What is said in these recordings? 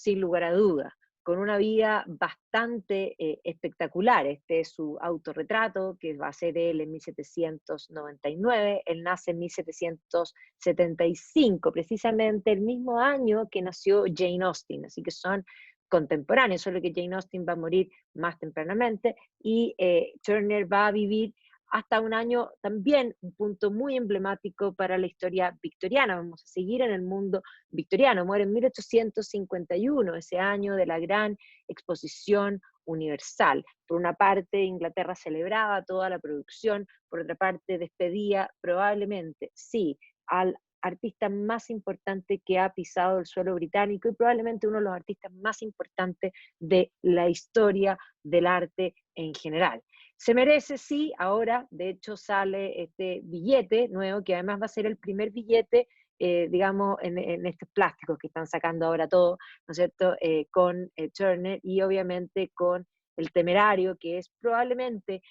sin lugar a dudas, con una vida bastante espectacular. Este es su autorretrato, que va a ser él en 1799. Él nace en 1775, precisamente el mismo año que nació Jane Austen, así que son contemporáneos, solo que Jane Austen va a morir más tempranamente y Turner va a vivir hasta un año también, un punto muy emblemático para la historia victoriana. Vamos a seguir en el mundo victoriano. Muere en 1851, ese año de la gran exposición universal. Por una parte, Inglaterra celebraba toda la producción, por otra parte, despedía probablemente, sí, al artista más importante que ha pisado el suelo británico y probablemente uno de los artistas más importantes de la historia del arte en general. Se merece, sí, ahora, de hecho, sale este billete nuevo, que además va a ser el primer billete, digamos, en estos plásticos que están sacando ahora todo, ¿no es cierto?, con Turner y obviamente con El Temerario, que es probablemente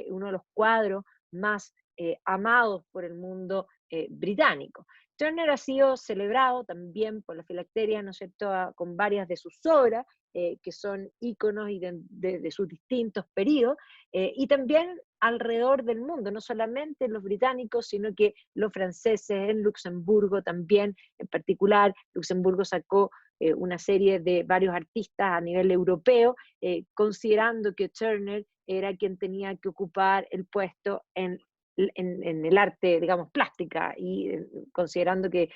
uno de los cuadros más amados por el mundo británico. Turner ha sido celebrado también por la filacteria, ¿no es cierto?, con varias de sus obras, que son íconos y de sus distintos periodos, y también alrededor del mundo, no solamente los británicos, sino que los franceses, en Luxemburgo también, en particular, Luxemburgo sacó una serie de varios artistas a nivel europeo, considerando que Turner era quien tenía que ocupar el puesto en el arte, digamos, plástica, y considerando que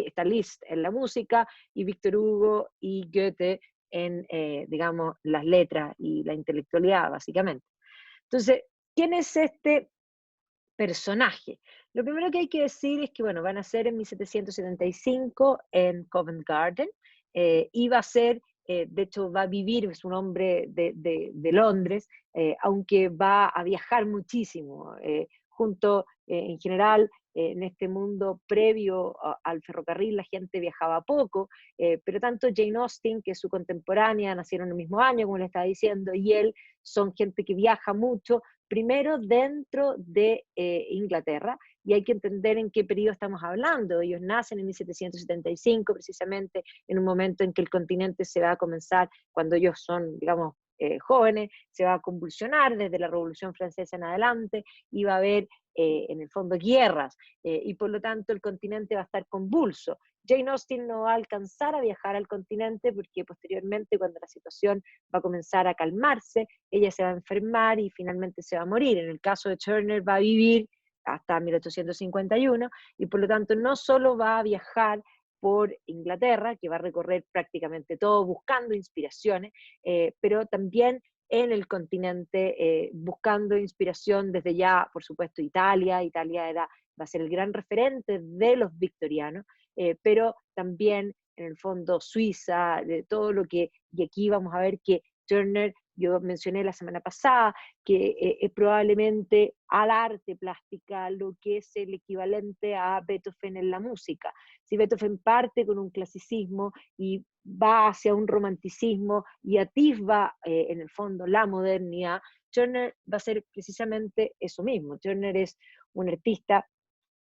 está Liszt en la música, y Víctor Hugo y Goethe en, digamos, las letras y la intelectualidad, básicamente. Entonces, ¿quién es este personaje? Lo primero que hay que decir es que, bueno, van a ser en 1775 en Covent Garden, y va a ser, de hecho, va a vivir, es un hombre de Londres, aunque va a viajar muchísimo, junto, en general, en este mundo previo al ferrocarril, la gente viajaba poco, pero tanto Jane Austen, que es su contemporánea, nacieron el mismo año, como le estaba diciendo, y él son gente que viaja mucho, primero dentro de Inglaterra, y hay que entender en qué periodo estamos hablando. Ellos nacen en 1775, precisamente en un momento en que el continente se va a comenzar, cuando ellos son, digamos, jóvenes, se va a convulsionar desde la Revolución Francesa en adelante, y va a haber en el fondo guerras, y por lo tanto el continente va a estar convulso. Jane Austen no va a alcanzar a viajar al continente porque posteriormente, cuando la situación va a comenzar a calmarse, ella se va a enfermar y finalmente se va a morir. En el caso de Turner va a vivir hasta 1851 y por lo tanto no solo va a viajar por Inglaterra, que va a recorrer prácticamente todo buscando inspiraciones, pero también en el continente, buscando inspiración desde ya, por supuesto, Italia. Italia va a ser el gran referente de los victorianos, pero también en el fondo Suiza, de todo lo que, y aquí vamos a ver que Turner, yo mencioné la semana pasada, que es probablemente al arte plástica lo que es el equivalente a Beethoven en la música. Si Beethoven parte con un clasicismo y va hacia un romanticismo y atisba en el fondo la modernidad, Turner va a ser precisamente eso mismo. Turner es un artista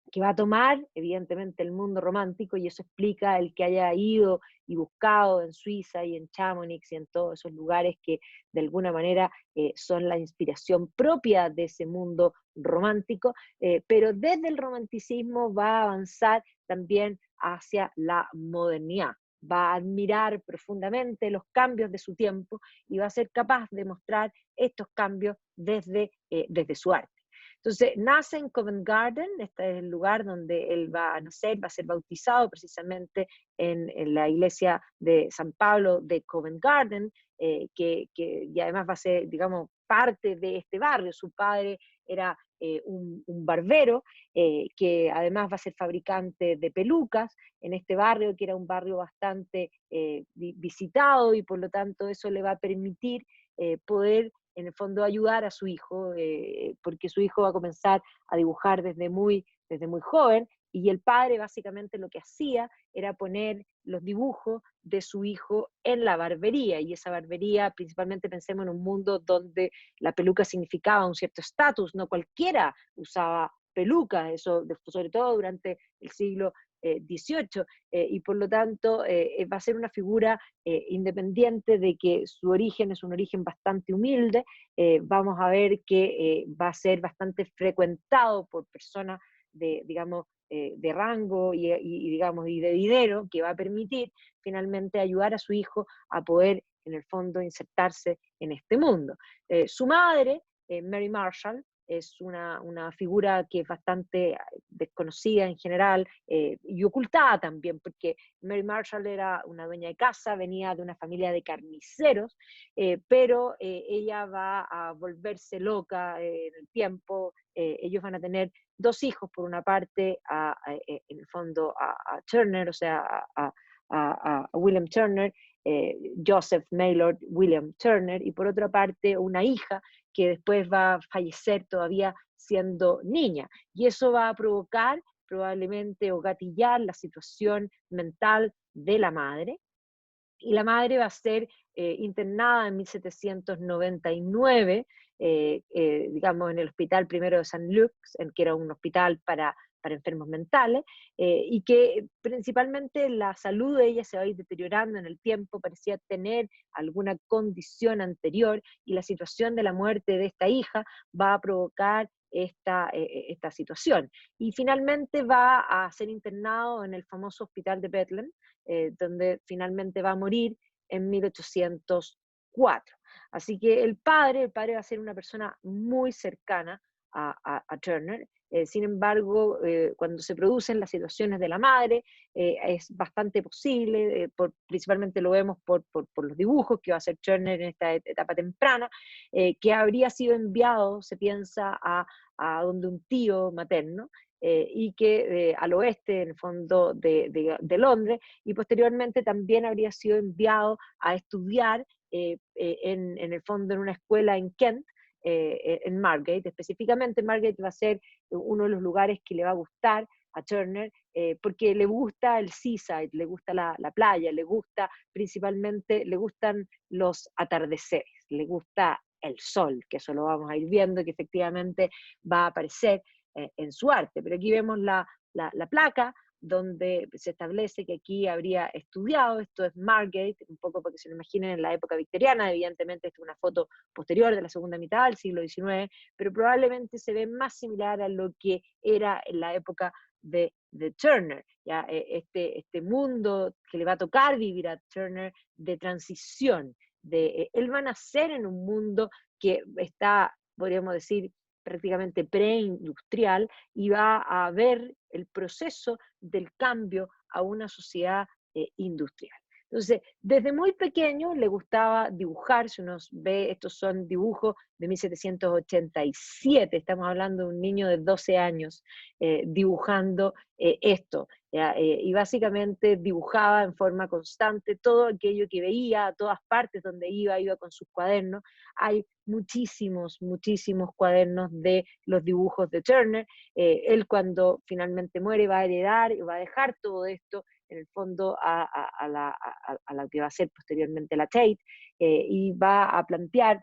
que va a tomar, evidentemente, el mundo romántico, y eso explica el que haya ido y buscado en Suiza y en Chamonix y en todos esos lugares que de alguna manera son la inspiración propia de ese mundo romántico, pero desde el romanticismo va a avanzar también hacia la modernidad. Va a admirar profundamente los cambios de su tiempo y va a ser capaz de mostrar estos cambios desde su arte. Entonces, nace en Covent Garden, este es el lugar donde él va a nacer, va a ser bautizado precisamente en la iglesia de San Pablo de Covent Garden, y además va a ser, digamos, parte de este barrio. Su padre era un barbero, que además va a ser fabricante de pelucas en este barrio, que era un barrio bastante visitado, y por lo tanto eso le va a permitir poder en el fondo ayudar a su hijo, porque su hijo va a comenzar a dibujar desde muy joven, y el padre básicamente lo que hacía era poner los dibujos de su hijo en la barbería, y esa barbería, principalmente pensemos en un mundo donde la peluca significaba un cierto estatus, no cualquiera usaba peluca, eso sobre todo durante el siglo 18, y por lo tanto va a ser una figura independiente de que su origen es un origen bastante humilde. Vamos a ver que va a ser bastante frecuentado por personas de, digamos, de rango digamos, y de dinero, que va a permitir finalmente ayudar a su hijo a poder, en el fondo, insertarse en este mundo. Su madre, Mary Marshall, es una figura que es bastante desconocida en general y ocultada también, porque Mary Marshall era una dueña de casa, venía de una familia de carniceros, pero ella va a volverse loca en el tiempo. Ellos van a tener dos hijos, por una parte, en el fondo a Turner, o sea, a William Turner, Joseph Maylord William Turner, y por otra parte una hija que después va a fallecer todavía siendo niña. Y eso va a provocar probablemente o gatillar la situación mental de la madre, y la madre va a ser internada en 1799, digamos, en el hospital primero de San Luke's, que era un hospital para enfermos mentales, y que principalmente la salud de ella se va a ir deteriorando en el tiempo, parecía tener alguna condición anterior, y la situación de la muerte de esta hija va a provocar esta situación. Y finalmente va a ser internado en el famoso hospital de Bethlehem, donde finalmente va a morir en 1804. Así que el padre va a ser una persona muy cercana a Turner. Sin embargo, cuando se producen las situaciones de la madre, es bastante posible, principalmente lo vemos por los dibujos que va a hacer Turner en esta etapa temprana, que habría sido enviado, se piensa, a donde un tío materno, y que al oeste, en el fondo de Londres, y posteriormente también habría sido enviado a estudiar en el fondo en una escuela en Kent, en Margate. Específicamente Margate va a ser uno de los lugares que le va a gustar a Turner, porque le gusta el seaside, le gusta la playa, le gusta principalmente, le gustan los atardeceres, le gusta el sol, que eso lo vamos a ir viendo, que efectivamente va a aparecer en su arte. Pero aquí vemos la placa donde se establece que aquí habría estudiado. Esto es Margate, un poco para que se lo imaginen en la época victoriana. Evidentemente esta es una foto posterior de la segunda mitad del siglo XIX, pero probablemente se ve más similar a lo que era en la época de Turner, ¿ya? Este mundo que le va a tocar vivir a Turner de transición. Él va a nacer en un mundo que está, podríamos decir, prácticamente preindustrial, y va a ver el proceso del cambio a una sociedad industrial. Entonces, desde muy pequeño le gustaba dibujar. Si uno ve, estos son dibujos de 1787, estamos hablando de un niño de 12 años dibujando esto, ¿ya? Y básicamente dibujaba en forma constante todo aquello que veía, a todas partes donde iba con sus cuadernos. Hay muchísimos, muchísimos cuadernos de los dibujos de Turner. Él, cuando finalmente muere, va a heredar y va a dejar todo esto en el fondo a la que va a ser posteriormente la Tate, y va a plantear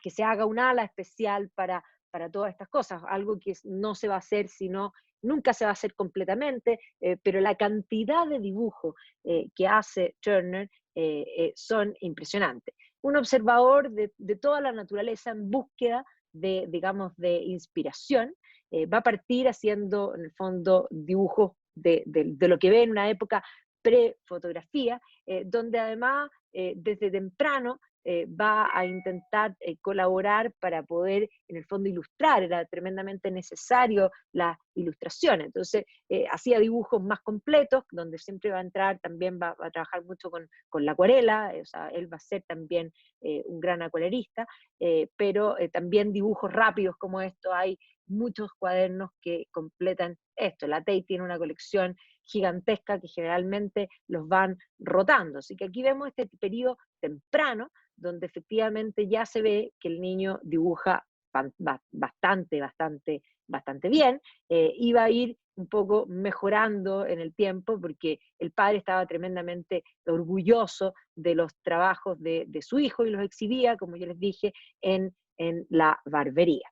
que se haga un ala especial para todas estas cosas, algo que no se va a hacer, sino nunca se va a hacer completamente, pero la cantidad de dibujos que hace Turner son impresionantes. Un observador de toda la naturaleza en búsqueda de, digamos, de inspiración, va a partir haciendo, en el fondo, dibujos de lo que ve en una época pre-fotografía, donde además, desde temprano, va a intentar colaborar para poder, en el fondo, ilustrar. Era tremendamente necesario la ilustración. Entonces, hacía dibujos más completos, donde siempre va a entrar, también va a trabajar mucho con la acuarela. O sea, él va a ser también un gran acuarelista, pero también dibujos rápidos como esto. Hay muchos cuadernos que completan esto. La Tate tiene una colección gigantesca que generalmente los van rotando. Así que aquí vemos este periodo temprano, donde efectivamente ya se ve que el niño dibuja bastante bien, y va a ir un poco mejorando en el tiempo, porque el padre estaba tremendamente orgulloso de los trabajos de su hijo y los exhibía, como yo les dije, en la barbería.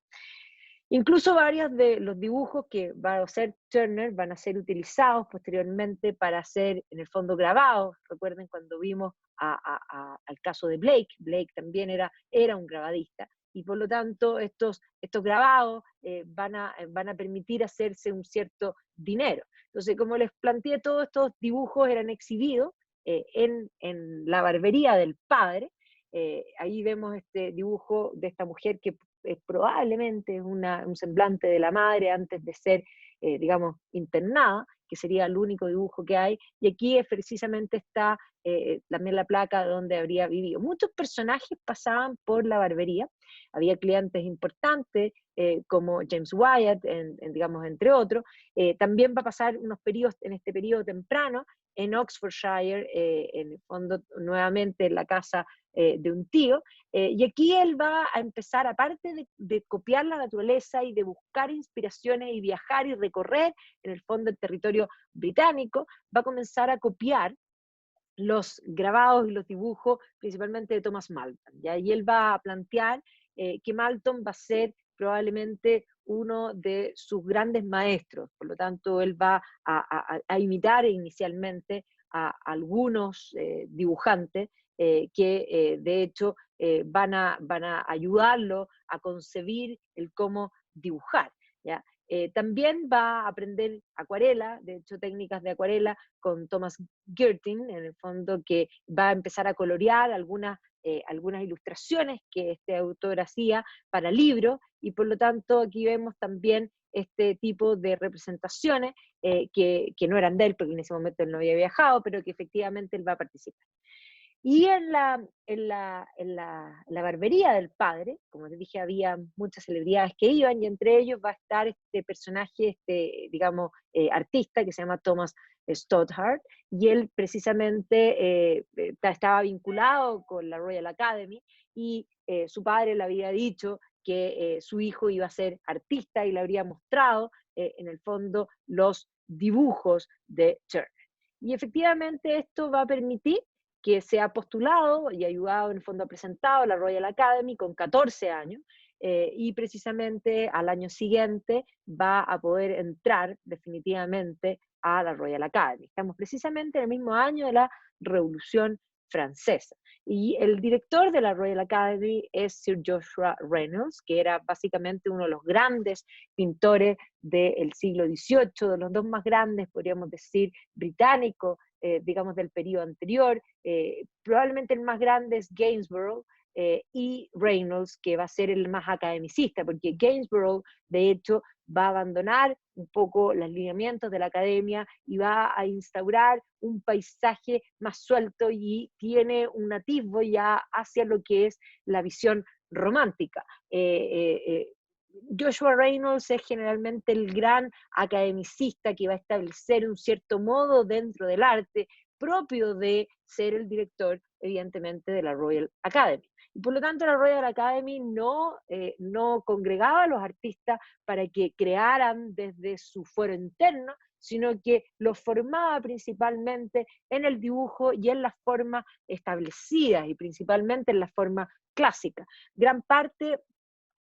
Incluso varios de los dibujos que va a hacer Turner van a ser utilizados posteriormente para hacer, en el fondo, grabados. Recuerden cuando vimos al caso de Blake, Blake también era un grabadista, y por lo tanto estos grabados van a permitir hacerse un cierto dinero. Entonces, como les planteé, todos estos dibujos eran exhibidos en la barbería del padre. Ahí vemos este dibujo de esta mujer que probablemente es un semblante de la madre antes de ser, digamos, internada, que sería el único dibujo que hay, y aquí precisamente está también la placa donde habría vivido. Muchos personajes pasaban por la barbería, había clientes importantes, como James Wyatt, digamos, entre otros. También va a pasar unos periodos, en este periodo temprano, en Oxfordshire, en el fondo, nuevamente en la casa de un tío, y aquí él va a empezar, aparte de copiar la naturaleza y de buscar inspiraciones y viajar y recorrer, en el fondo, el territorio británico, va a comenzar a copiar los grabados y los dibujos, principalmente de Thomas Malton, ¿ya? Y él va a plantear que Malton va a ser probablemente uno de sus grandes maestros, por lo tanto él va a imitar inicialmente a algunos dibujantes que de hecho van a ayudarlo a concebir el cómo dibujar, ¿ya? También va a aprender acuarela, de hecho técnicas de acuarela con Thomas Girtin, en el fondo, que va a empezar a colorear algunas ilustraciones que este autor hacía para libros, y por lo tanto aquí vemos también este tipo de representaciones que no eran de él, porque en ese momento él no había viajado, pero que efectivamente él va a participar. Y en la barbería del padre, como les dije, había muchas celebridades que iban, y entre ellos va a estar este personaje, digamos, artista que se llama Thomas Stothard, y él precisamente estaba vinculado con la Royal Academy, y su padre le había dicho que su hijo iba a ser artista y le habría mostrado, en el fondo, los dibujos de Turner. Y efectivamente esto va a permitir que se ha postulado y ayudado, en el fondo ha presentado a la Royal Academy con 14 años, y precisamente al año siguiente va a poder entrar definitivamente a la Royal Academy. Estamos precisamente en el mismo año de la Revolución Francesa. Y el director de la Royal Academy es Sir Joshua Reynolds, que era básicamente uno de los grandes pintores del siglo XVIII, de los dos más grandes, podríamos decir, británicos, digamos, del periodo anterior. Probablemente el más grande es Gainsborough, y Reynolds, que va a ser el más academicista, porque Gainsborough, de hecho, va a abandonar un poco los lineamientos de la academia y va a instaurar un paisaje más suelto, y tiene un atisbo ya hacia lo que es la visión romántica. Joshua Reynolds es generalmente el gran academicista que va a establecer un cierto modo dentro del arte propio de ser el director, evidentemente, de la Royal Academy. Y por lo tanto, la Royal Academy no congregaba a los artistas para que crearan desde su fuero interno, sino que los formaba principalmente en el dibujo y en las formas establecidas, y principalmente en la forma clásica. Gran parte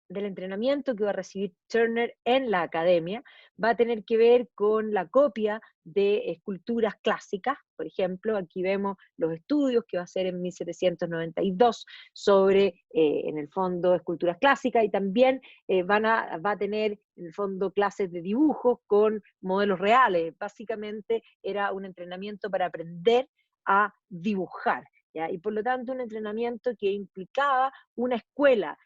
del entrenamiento que va a recibir Turner en la academia va a tener que ver con la copia de esculturas clásicas. Por ejemplo, aquí vemos los estudios que va a hacer en 1792 sobre, en el fondo, esculturas clásicas, y también va a tener, en el fondo, clases de dibujos con modelos reales. Básicamente era un entrenamiento para aprender a dibujar, ¿ya? Y por lo tanto un entrenamiento que implicaba una escuela,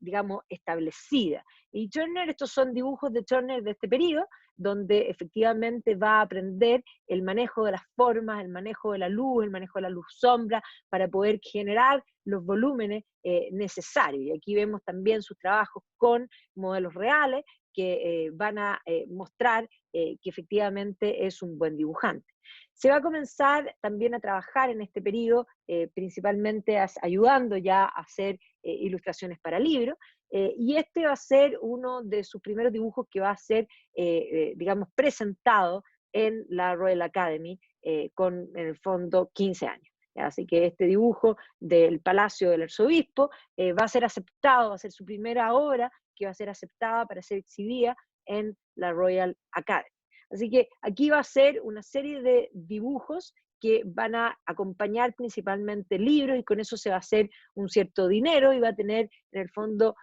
digamos, establecida. Y Turner, estos son dibujos de Turner de este periodo, donde efectivamente va a aprender el manejo de las formas, el manejo de la luz, el manejo de la luz-sombra, para poder generar los volúmenes necesarios. Y aquí vemos también sus trabajos con modelos reales que van a mostrar que efectivamente es un buen dibujante. Se va a comenzar también a trabajar en este periodo, principalmente ayudando ya a hacer ilustraciones para libros, y este va a ser uno de sus primeros dibujos que va a ser, digamos, presentado en la Royal Academy con, en el fondo, 15 años. ¿Ya? Así que este dibujo del Palacio del Arzobispo va a ser aceptado, va a ser su primera obra que va a ser aceptada para ser exhibida en la Royal Academy. Así que aquí va a ser una serie de dibujos que van a acompañar principalmente libros y con eso se va a hacer un cierto dinero y va a tener, en el fondo,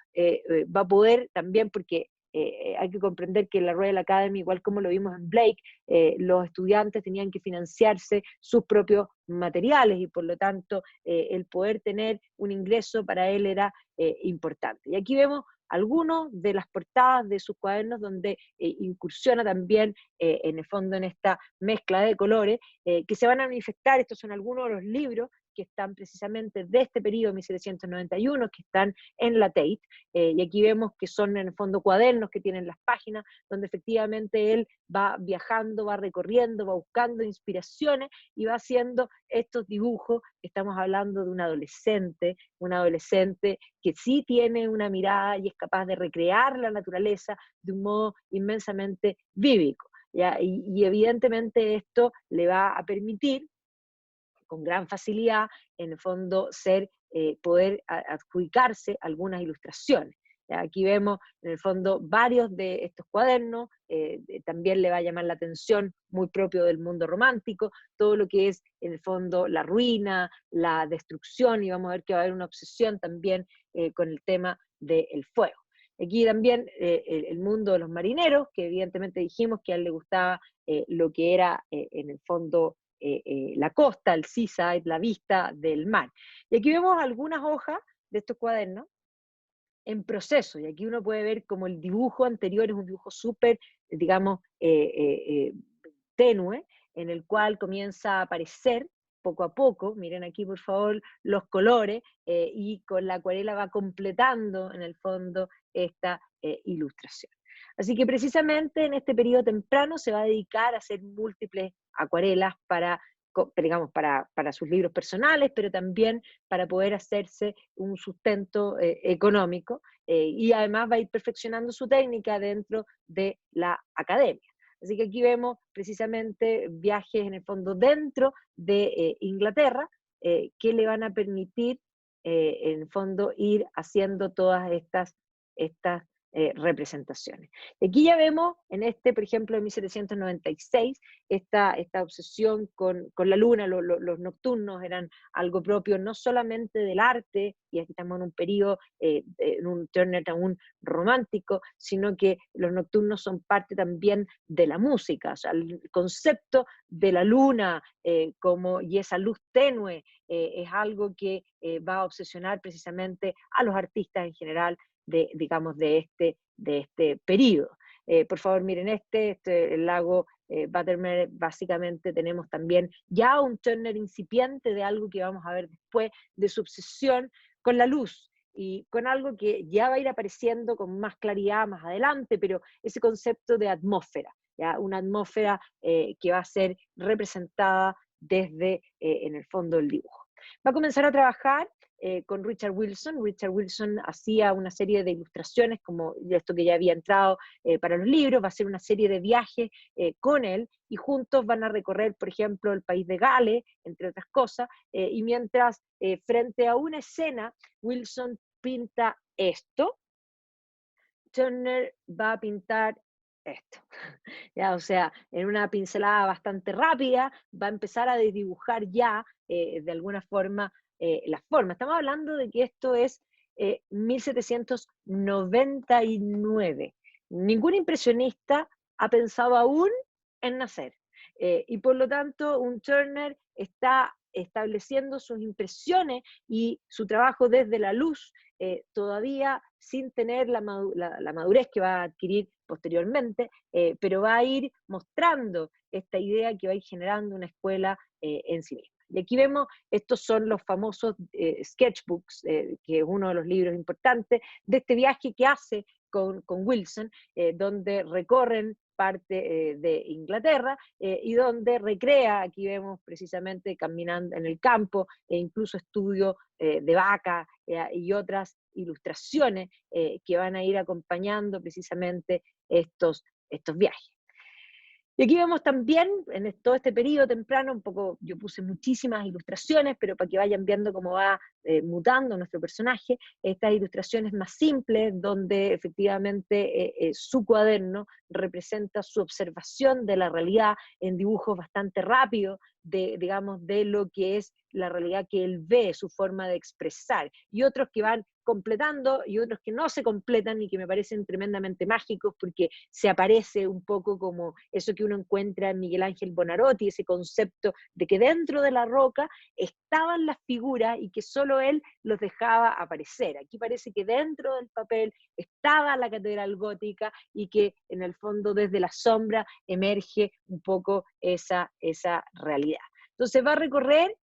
va a poder también, porque hay que comprender que en la Royal Academy, igual como lo vimos en Blake, los estudiantes tenían que financiarse sus propios materiales y por lo tanto el poder tener un ingreso para él era importante. Y aquí vemos algunos de las portadas de sus cuadernos donde incursiona también en el fondo en esta mezcla de colores que se van a manifestar. Estos son algunos de los libros que están precisamente de este periodo 1791, que están en la Tate, y aquí vemos que son en el fondo cuadernos que tienen las páginas, donde efectivamente él va viajando, va recorriendo, va buscando inspiraciones y va haciendo estos dibujos. Estamos hablando de un adolescente que sí tiene una mirada y es capaz de recrear la naturaleza de un modo inmensamente vívico. ¿Ya? Y evidentemente esto le va a permitir con gran facilidad, en el fondo, poder adjudicarse algunas ilustraciones. ¿Ya? Aquí vemos, en el fondo, varios de estos cuadernos, también le va a llamar la atención, muy propio del mundo romántico, todo lo que es, en el fondo, la ruina, la destrucción, y vamos a ver que va a haber una obsesión también con el tema del fuego. Aquí también el mundo de los marineros, que evidentemente dijimos que a él le gustaba lo que era, en el fondo, la costa, el seaside, la vista del mar. Y aquí vemos algunas hojas de estos cuadernos en proceso, y aquí uno puede ver como el dibujo anterior es un dibujo súper, digamos, tenue, en el cual comienza a aparecer poco a poco, miren aquí por favor los colores, y con la acuarela va completando en el fondo esta ilustración. Así que precisamente en este periodo temprano se va a dedicar a hacer múltiples acuarelas digamos, para sus libros personales, pero también para poder hacerse un sustento económico, y además va a ir perfeccionando su técnica dentro de la academia. Así que aquí vemos precisamente viajes en el fondo dentro de Inglaterra que le van a permitir en el fondo ir haciendo todas estas representaciones. Aquí ya vemos en este, por ejemplo, de 1796, esta obsesión con la luna, los nocturnos eran algo propio no solamente del arte, y aquí estamos en un periodo, en un Turner aún romántico, sino que los nocturnos son parte también de la música, o sea, el concepto de la luna y esa luz tenue es algo que va a obsesionar precisamente a los artistas en general digamos, de este periodo. Por favor, miren el lago Buttermere, básicamente tenemos también ya un Turner incipiente de algo que vamos a ver después, de su obsesión con la luz, y con algo que ya va a ir apareciendo con más claridad más adelante, pero ese concepto de atmósfera, ¿ya? Una atmósfera que va a ser representada desde, en el fondo, el dibujo. Va a comenzar a trabajar con Richard Wilson. Richard Wilson hacía una serie de ilustraciones, como esto que ya había entrado para los libros, va a hacer una serie de viajes con él, y juntos van a recorrer, por ejemplo, el país de Gales, entre otras cosas, y mientras frente a una escena, Wilson pinta esto, Turner va a pintar esto. ¿Ya? O sea, en una pincelada bastante rápida, va a empezar a desdibujar ya, de alguna forma, la forma. Estamos hablando de que esto es 1799. Ningún impresionista ha pensado aún en nacer. Y por lo tanto, un Turner está estableciendo sus impresiones y su trabajo desde la luz, todavía sin tener la madurez que va a adquirir posteriormente, pero va a ir mostrando esta idea que va a ir generando una escuela en sí misma. Y aquí vemos, estos son los famosos sketchbooks, que es uno de los libros importantes de este viaje que hace con Wilson, donde recorren parte de Inglaterra y donde recrea, aquí vemos precisamente caminando en el campo, e incluso estudio de vaca y otras ilustraciones que van a ir acompañando precisamente estos viajes. Y aquí vemos también, todo este periodo temprano, un poco, yo puse muchísimas ilustraciones, pero para que vayan viendo cómo va mutando nuestro personaje, estas ilustraciones más simples, donde efectivamente su cuaderno representa su observación de la realidad en dibujos bastante rápidos, digamos, de lo que es la realidad que él ve, su forma de expresar, y otros que van completando y otros que no se completan y que me parecen tremendamente mágicos porque se aparece un poco como eso que uno encuentra en Miguel Ángel Buonarroti, ese concepto de que dentro de la roca estaban las figuras y que solo él los dejaba aparecer. Aquí parece que dentro del papel estaba la catedral gótica y que en el fondo desde la sombra emerge un poco esa realidad. Entonces va a recorrer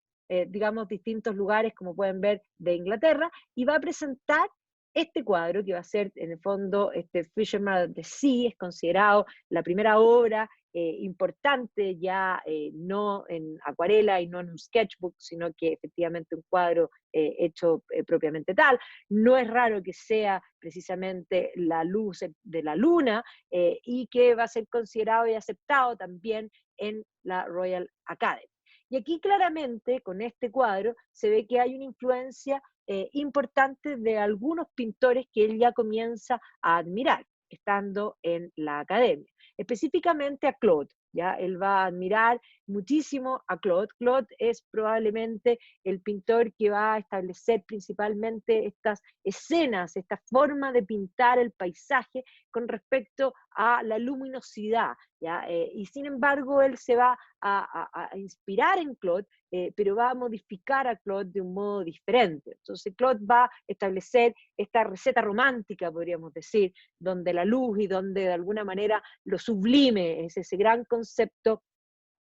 digamos, distintos lugares, como pueden ver, de Inglaterra, y va a presentar este cuadro, que va a ser, en el fondo, Fisherman of the Sea, es considerado la primera obra importante, ya no en acuarela y no en un sketchbook, sino que efectivamente un cuadro hecho propiamente tal. No es raro que sea precisamente la luz de la luna y que va a ser considerado y aceptado también en la Royal Academy. Y aquí claramente, con este cuadro, se ve que hay una influencia importante de algunos pintores que él ya comienza a admirar, estando en la academia. Específicamente a Claude, ¿ya? Él va a admirar muchísimo a Claude. Claude es probablemente el pintor que va a establecer principalmente estas escenas, esta forma de pintar el paisaje con respecto a la luminosidad, ¿ya? Y sin embargo, él se va a inspirar en Claude, pero va a modificar a Claude de un modo diferente. Entonces Claude va a establecer esta receta romántica, podríamos decir, donde la luz y donde de alguna manera lo sublime es ese gran concepto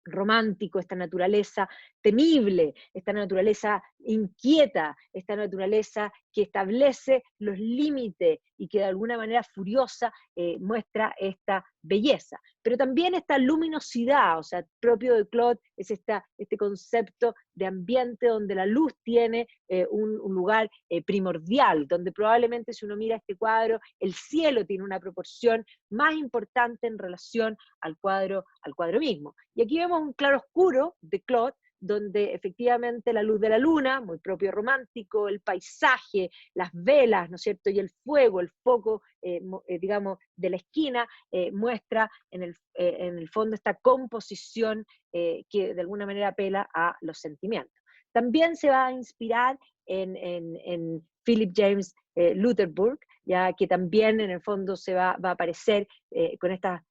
romántico, esta naturaleza temible, esta naturaleza inquieta, esta naturaleza que establece los límites y que de alguna manera furiosa muestra esta belleza. Pero también esta luminosidad, o sea, propio de Claude es este concepto de ambiente donde la luz tiene un lugar primordial, donde probablemente si uno mira este cuadro, el cielo tiene una proporción más importante en relación al cuadro mismo. Y aquí vemos un claroscuro de Claude, donde efectivamente la luz de la luna, muy propio romántico, el paisaje, las velas, ¿no es cierto?, y el fuego, el foco, digamos, de la esquina, muestra en el fondo esta composición que de alguna manera apela a los sentimientos. También se va a inspirar en Philip James Lutherburg, ya que también en el fondo se va a aparecer con estas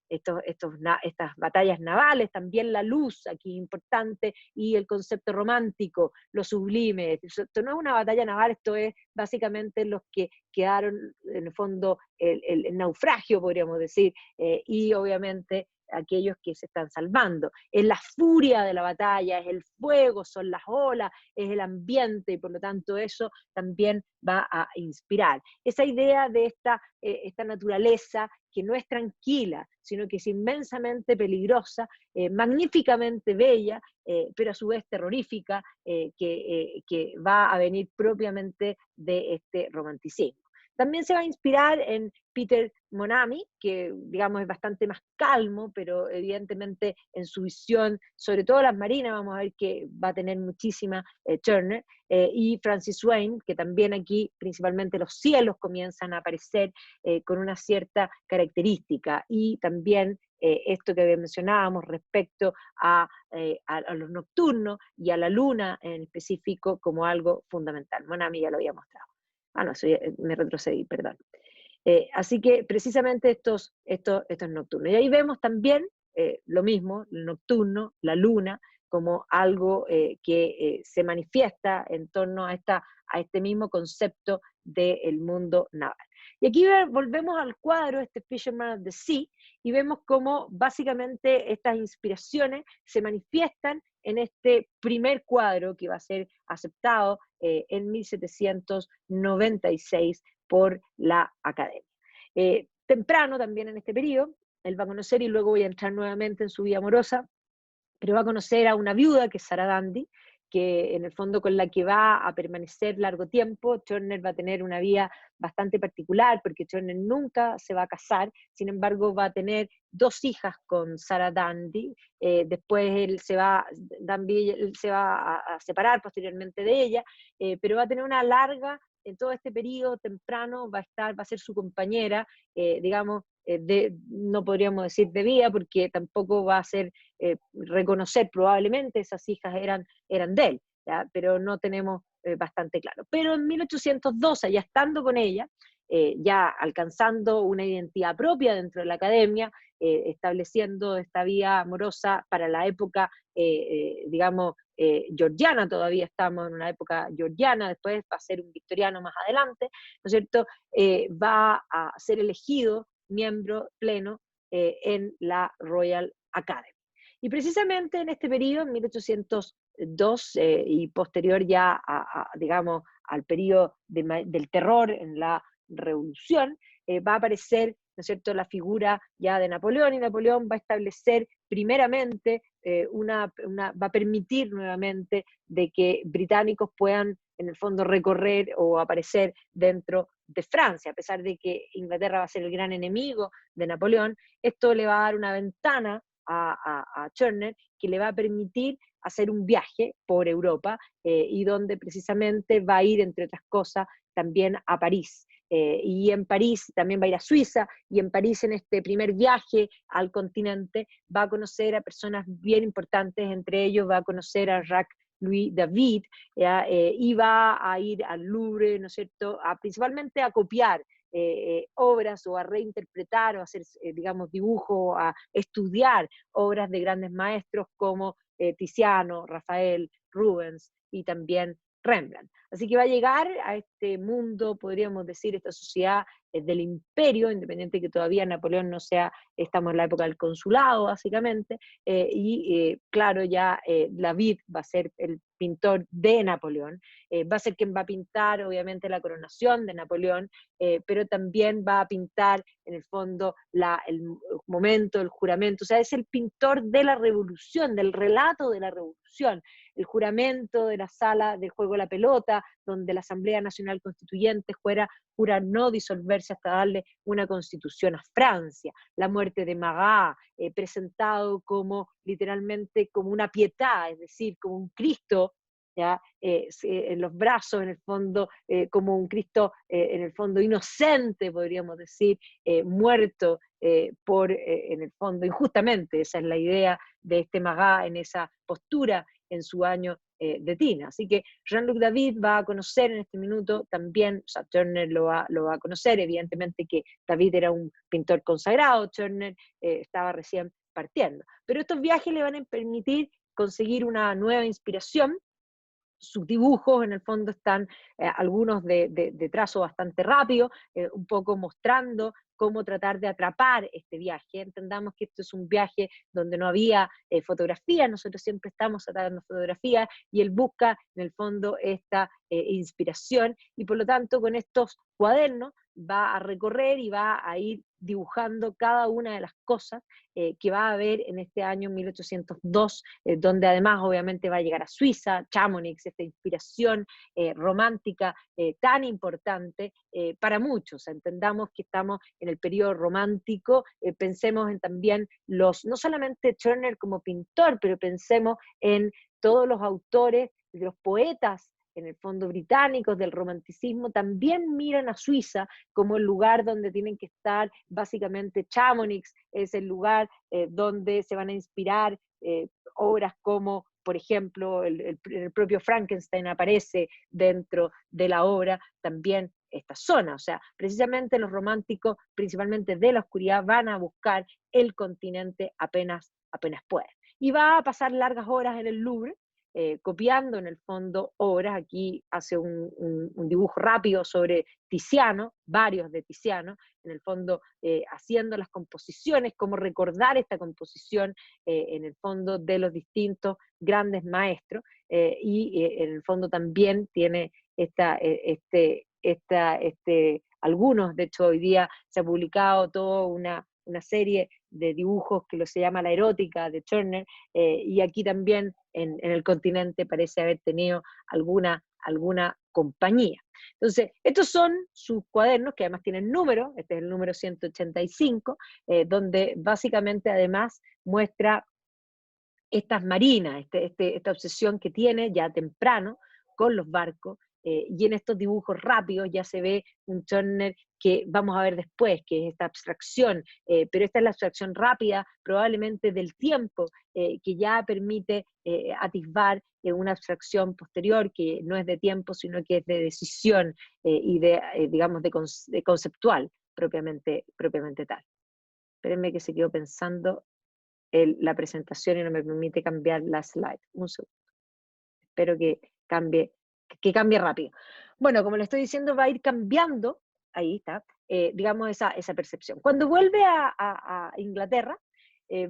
batallas navales, también la luz aquí importante y el concepto romántico, lo sublime. Esto no es una batalla naval, esto es básicamente los que quedaron en el fondo el naufragio, podríamos decir, y obviamente aquellos que se están salvando. Es la furia de la batalla, es el fuego, son las olas, es el ambiente y por lo tanto eso también va a inspirar. Esa idea de esta naturaleza que no es tranquila, sino que es inmensamente peligrosa, magníficamente bella, pero a su vez terrorífica, que va a venir propiamente de este romanticismo. También se va a inspirar en Peter Monami, que digamos es bastante más calmo, pero evidentemente en su visión, sobre todo las marinas, vamos a ver que va a tener muchísima Turner, y Francis Wayne, que también aquí principalmente los cielos comienzan a aparecer con una cierta característica, y también esto que mencionábamos respecto a los nocturnos y a la luna en específico como algo fundamental. Monami ya lo había mostrado. Ah, no, me retrocedí, perdón. Así que precisamente estos nocturnos. Y ahí vemos también lo mismo, el nocturno, la luna, como algo que se manifiesta en torno a este mismo concepto del mundo naval. Y aquí volvemos al cuadro, este Fisherman of the Sea, y vemos cómo básicamente estas inspiraciones se manifiestan en este primer cuadro que va a ser aceptado en 1796 por la Academia. Temprano también en este periodo, él va a conocer, y luego voy a entrar nuevamente en su vida amorosa, pero va a conocer a una viuda que es Sara Dandy, que en el fondo con la que va a permanecer largo tiempo. Turner va a tener una vida bastante particular porque Turner nunca se va a casar, sin embargo va a tener 2 hijas con Sarah Danby. Después Danby se va a separar posteriormente de ella, pero va a tener una larga, en todo este periodo temprano va a ser su compañera, digamos, no podríamos decir de vida, porque tampoco va a ser reconocer, probablemente esas hijas eran de él, ¿ya? Pero no tenemos bastante claro. Pero en 1812, ya estando con ella, ya alcanzando una identidad propia dentro de la academia, estableciendo esta vida amorosa para la época, digamos, georgiana. Todavía estamos en una época georgiana, después va a ser un victoriano más adelante, ¿no es cierto? Va a ser elegido miembro pleno en la Royal Academy. Y precisamente en este periodo, en 1802, y posterior ya digamos, al periodo del terror en la revolución, va a aparecer, ¿no es cierto?, la figura ya de Napoleón, y Napoleón va a establecer primeramente, va a permitir nuevamente de que británicos puedan en el fondo recorrer o aparecer dentro de Francia, a pesar de que Inglaterra va a ser el gran enemigo de Napoleón. Esto le va a dar una ventana a Turner que le va a permitir hacer un viaje por Europa, y donde precisamente va a ir, entre otras cosas, también a París. Y en París también va a ir a Suiza, y en París, en este primer viaje al continente, va a conocer a personas bien importantes. Entre ellos va a conocer a Jacques-Louis David, y va a ir al Louvre, ¿no es cierto?, principalmente a copiar obras, o a reinterpretar, o a hacer, digamos, dibujo, a estudiar obras de grandes maestros como Tiziano, Rafael, Rubens y también Rembrandt. Así que va a llegar a este mundo, podríamos decir, esta sociedad del imperio, independiente que todavía Napoleón no sea, estamos en la época del consulado, básicamente, claro, ya David va a ser el pintor de Napoleón, va a ser quien va a pintar, obviamente, la coronación de Napoleón, pero también va a pintar, en el fondo, el momento, el juramento. O sea, es el pintor de la revolución, del relato de la revolución, el juramento de la sala del juego de la pelota, donde la Asamblea Nacional Constituyente jura no disolverse hasta darle una constitución a Francia, la muerte de Marat, presentado como literalmente como una pietà, es decir, como un Cristo, ¿ya? En los brazos, en el fondo, como un Cristo, en el fondo, inocente, podríamos decir, muerto en el fondo, injustamente. Esa es la idea de este Marat en esa postura en su año de tina. Así que Jean-Luc David va a conocer en este minuto también, o sea, Turner lo va a conocer, evidentemente que David era un pintor consagrado, Turner estaba recién partiendo. Pero estos viajes le van a permitir conseguir una nueva inspiración. Sus dibujos en el fondo están algunos de trazo bastante rápido, un poco mostrando cómo tratar de atrapar este viaje. Entendamos que esto es un viaje donde no había fotografía, nosotros siempre estamos sacando fotografías, y él busca en el fondo esta inspiración, y por lo tanto con estos cuadernos va a recorrer y va a ir dibujando cada una de las cosas que va a ver en este año 1802, donde además obviamente va a llegar a Suiza, Chamonix, esta inspiración romántica tan importante para muchos. Entendamos que estamos en el periodo romántico, pensemos en también no solamente Turner como pintor, pero pensemos en todos los autores, los poetas, en el fondo británicos del romanticismo, también miran a Suiza como el lugar donde tienen que estar. Básicamente Chamonix es el lugar donde se van a inspirar obras como, por ejemplo, el propio Frankenstein aparece dentro de la obra, también esta zona. O sea, precisamente los románticos, principalmente de la oscuridad, van a buscar el continente apenas pueden. Y va a pasar largas horas en el Louvre, copiando en el fondo obras. Aquí hace un dibujo rápido sobre Tiziano, varios de Tiziano, en el fondo haciendo las composiciones, cómo recordar esta composición en el fondo de los distintos grandes maestros, y en el fondo también tiene algunos, de hecho hoy día se ha publicado toda una serie de dibujos que se llama La Erótica de Turner, y aquí también en el continente parece haber tenido alguna compañía. Entonces, estos son sus cuadernos, que además tienen números, este es el número 185, donde básicamente además muestra estas marinas, esta obsesión que tiene ya temprano con los barcos, y en estos dibujos rápidos ya se ve un Turner que vamos a ver después, que es esta abstracción, pero esta es la abstracción rápida, probablemente del tiempo, que ya permite atisbar una abstracción posterior que no es de tiempo, sino que es de decisión y digamos, de conceptual propiamente tal. Espérenme que se quedó pensando la presentación y no me permite cambiar la slide. Un segundo. Espero que cambie rápido. Bueno, como le estoy diciendo, va a ir cambiando, ahí está, digamos, esa percepción. Cuando vuelve a Inglaterra,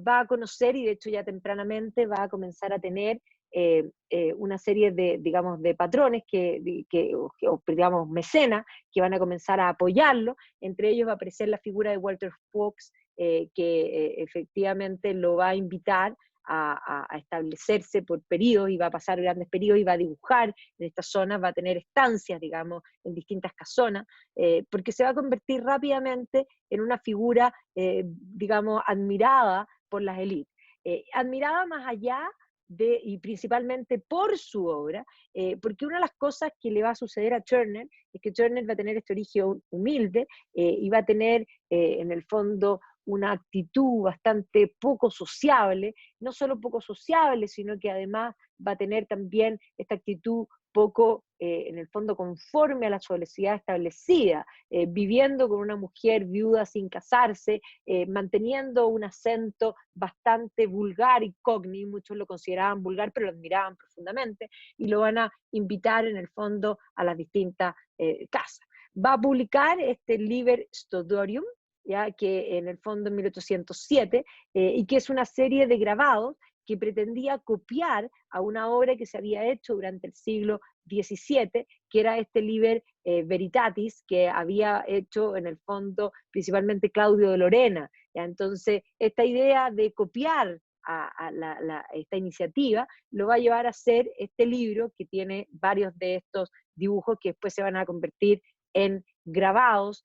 va a conocer, y de hecho ya tempranamente va a comenzar a tener una serie de, digamos, de patrones o, digamos, mecenas, que van a comenzar a apoyarlo. Entre ellos va a aparecer la figura de Walter Fox, que efectivamente lo va a invitar a establecerse por periodos, y va a pasar grandes periodos, y va a dibujar en estas zonas, va a tener estancias, digamos, en distintas casonas, porque se va a convertir rápidamente en una figura, digamos, admirada por las élites. Admirada más allá y principalmente por su obra, porque una de las cosas que le va a suceder a Turner es que Turner va a tener este origen humilde, y va a tener en el fondo una actitud bastante poco sociable, no solo poco sociable, sino que además va a tener también esta actitud poco, en el fondo, conforme a la sociedad establecida, viviendo con una mujer viuda sin casarse, manteniendo un acento bastante vulgar y cogni, muchos lo consideraban vulgar, pero lo admiraban profundamente, y lo van a invitar en el fondo a las distintas casas. Va a publicar este Liber Studiorum, ¿ya? Que en el fondo en 1807, y que es una serie de grabados que pretendía copiar a una obra que se había hecho durante el siglo XVII, que era este Liber Veritatis, que había hecho en el fondo principalmente Claudio de Lorena. ¿Ya? Entonces, esta idea de copiar esta iniciativa lo va a llevar a hacer este libro, que tiene varios de estos dibujos que después se van a convertir en grabados,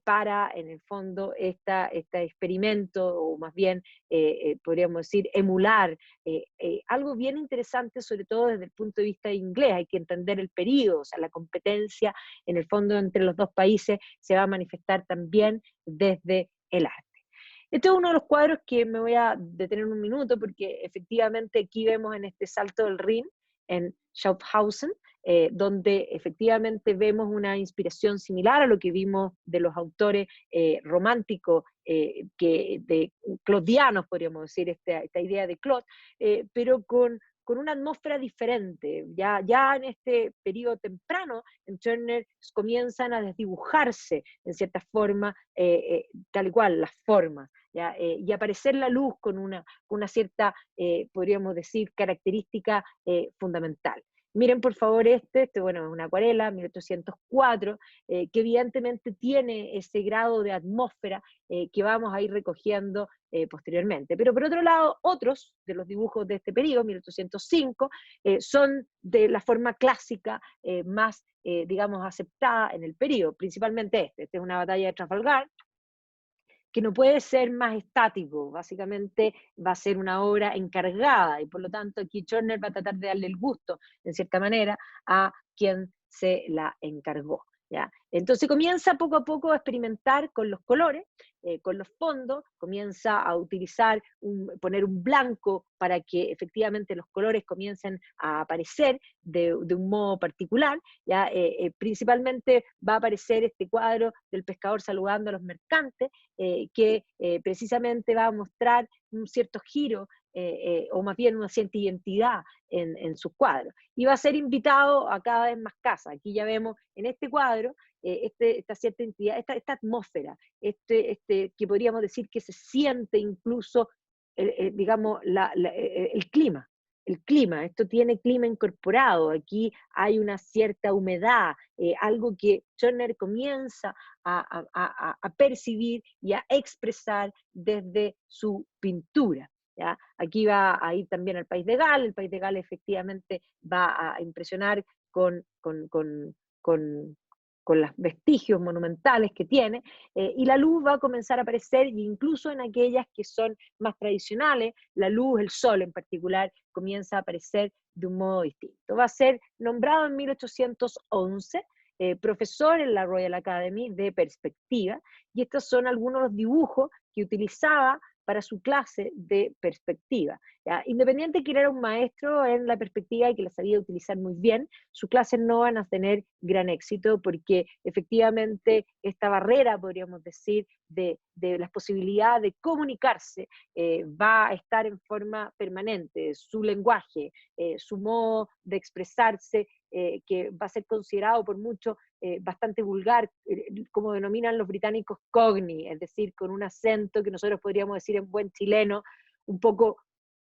para, en el fondo, este experimento, o más bien, podríamos decir, emular algo bien interesante, sobre todo desde el punto de vista inglés. Hay que entender el periodo, o sea, la competencia, en el fondo, entre los dos países se va a manifestar también desde el arte. Este es uno de los cuadros que me voy a detener un minuto, porque efectivamente aquí vemos en este salto del Rin, en Schaffhausen, donde efectivamente vemos una inspiración similar a lo que vimos de los autores románticos, de claudianos, podríamos decir, esta idea de Claude, pero con una atmósfera diferente. Ya en este periodo temprano, en Turner comienzan a desdibujarse, en cierta forma, tal cual, las formas, ¿ya? Y aparecer la luz con una cierta, podríamos decir, característica fundamental. Miren por favor bueno, es una acuarela, 1804, que evidentemente tiene ese grado de atmósfera que vamos a ir recogiendo posteriormente. Pero por otro lado, otros de los dibujos de este periodo, 1805, son de la forma clásica más, digamos, aceptada en el periodo, principalmente Esta es una batalla de Trafalgar, que no puede ser más estático, básicamente va a ser una obra encargada, y por lo tanto aquí Turner va a tratar de darle el gusto, en cierta manera, a quien se la encargó. ¿Ya? Entonces comienza poco a poco a experimentar con los colores, con los fondos, comienza a utilizar, poner un blanco para que efectivamente los colores comiencen a aparecer de un modo particular. ¿Ya? Principalmente va a aparecer este cuadro del pescador saludando a los mercantes, que precisamente va a mostrar un cierto giro, o más bien una cierta identidad en sus cuadros. Y va a ser invitado a cada vez más casas. Aquí ya vemos en este cuadro esta cierta identidad, esta atmósfera, que podríamos decir que se siente incluso, digamos, el clima. el clima, esto tiene clima incorporado, aquí hay una cierta humedad, algo que Turner comienza a percibir y a expresar desde su pintura. ¿Ya? Aquí va a ir también al País de Gales, el País de Gales efectivamente va a impresionar con, con los vestigios monumentales que tiene, y la luz va a comenzar a aparecer, incluso en aquellas que son más tradicionales, la luz, el sol en particular, comienza a aparecer de un modo distinto. Va a ser nombrado en 1811 profesor en la Royal Academy de perspectiva, y estos son algunos de los dibujos que utilizaba para su clase de perspectiva. ¿Ya? Independiente que era un maestro en la perspectiva y que la sabía utilizar muy bien, sus clases no van a tener gran éxito porque efectivamente esta barrera, podríamos decir, de las posibilidades de comunicarse va a estar en forma permanente. Su lenguaje, su modo de expresarse, que va a ser considerado por muchos bastante vulgar, como denominan los británicos cogni, es decir, con un acento que nosotros podríamos decir en buen chileno, un poco,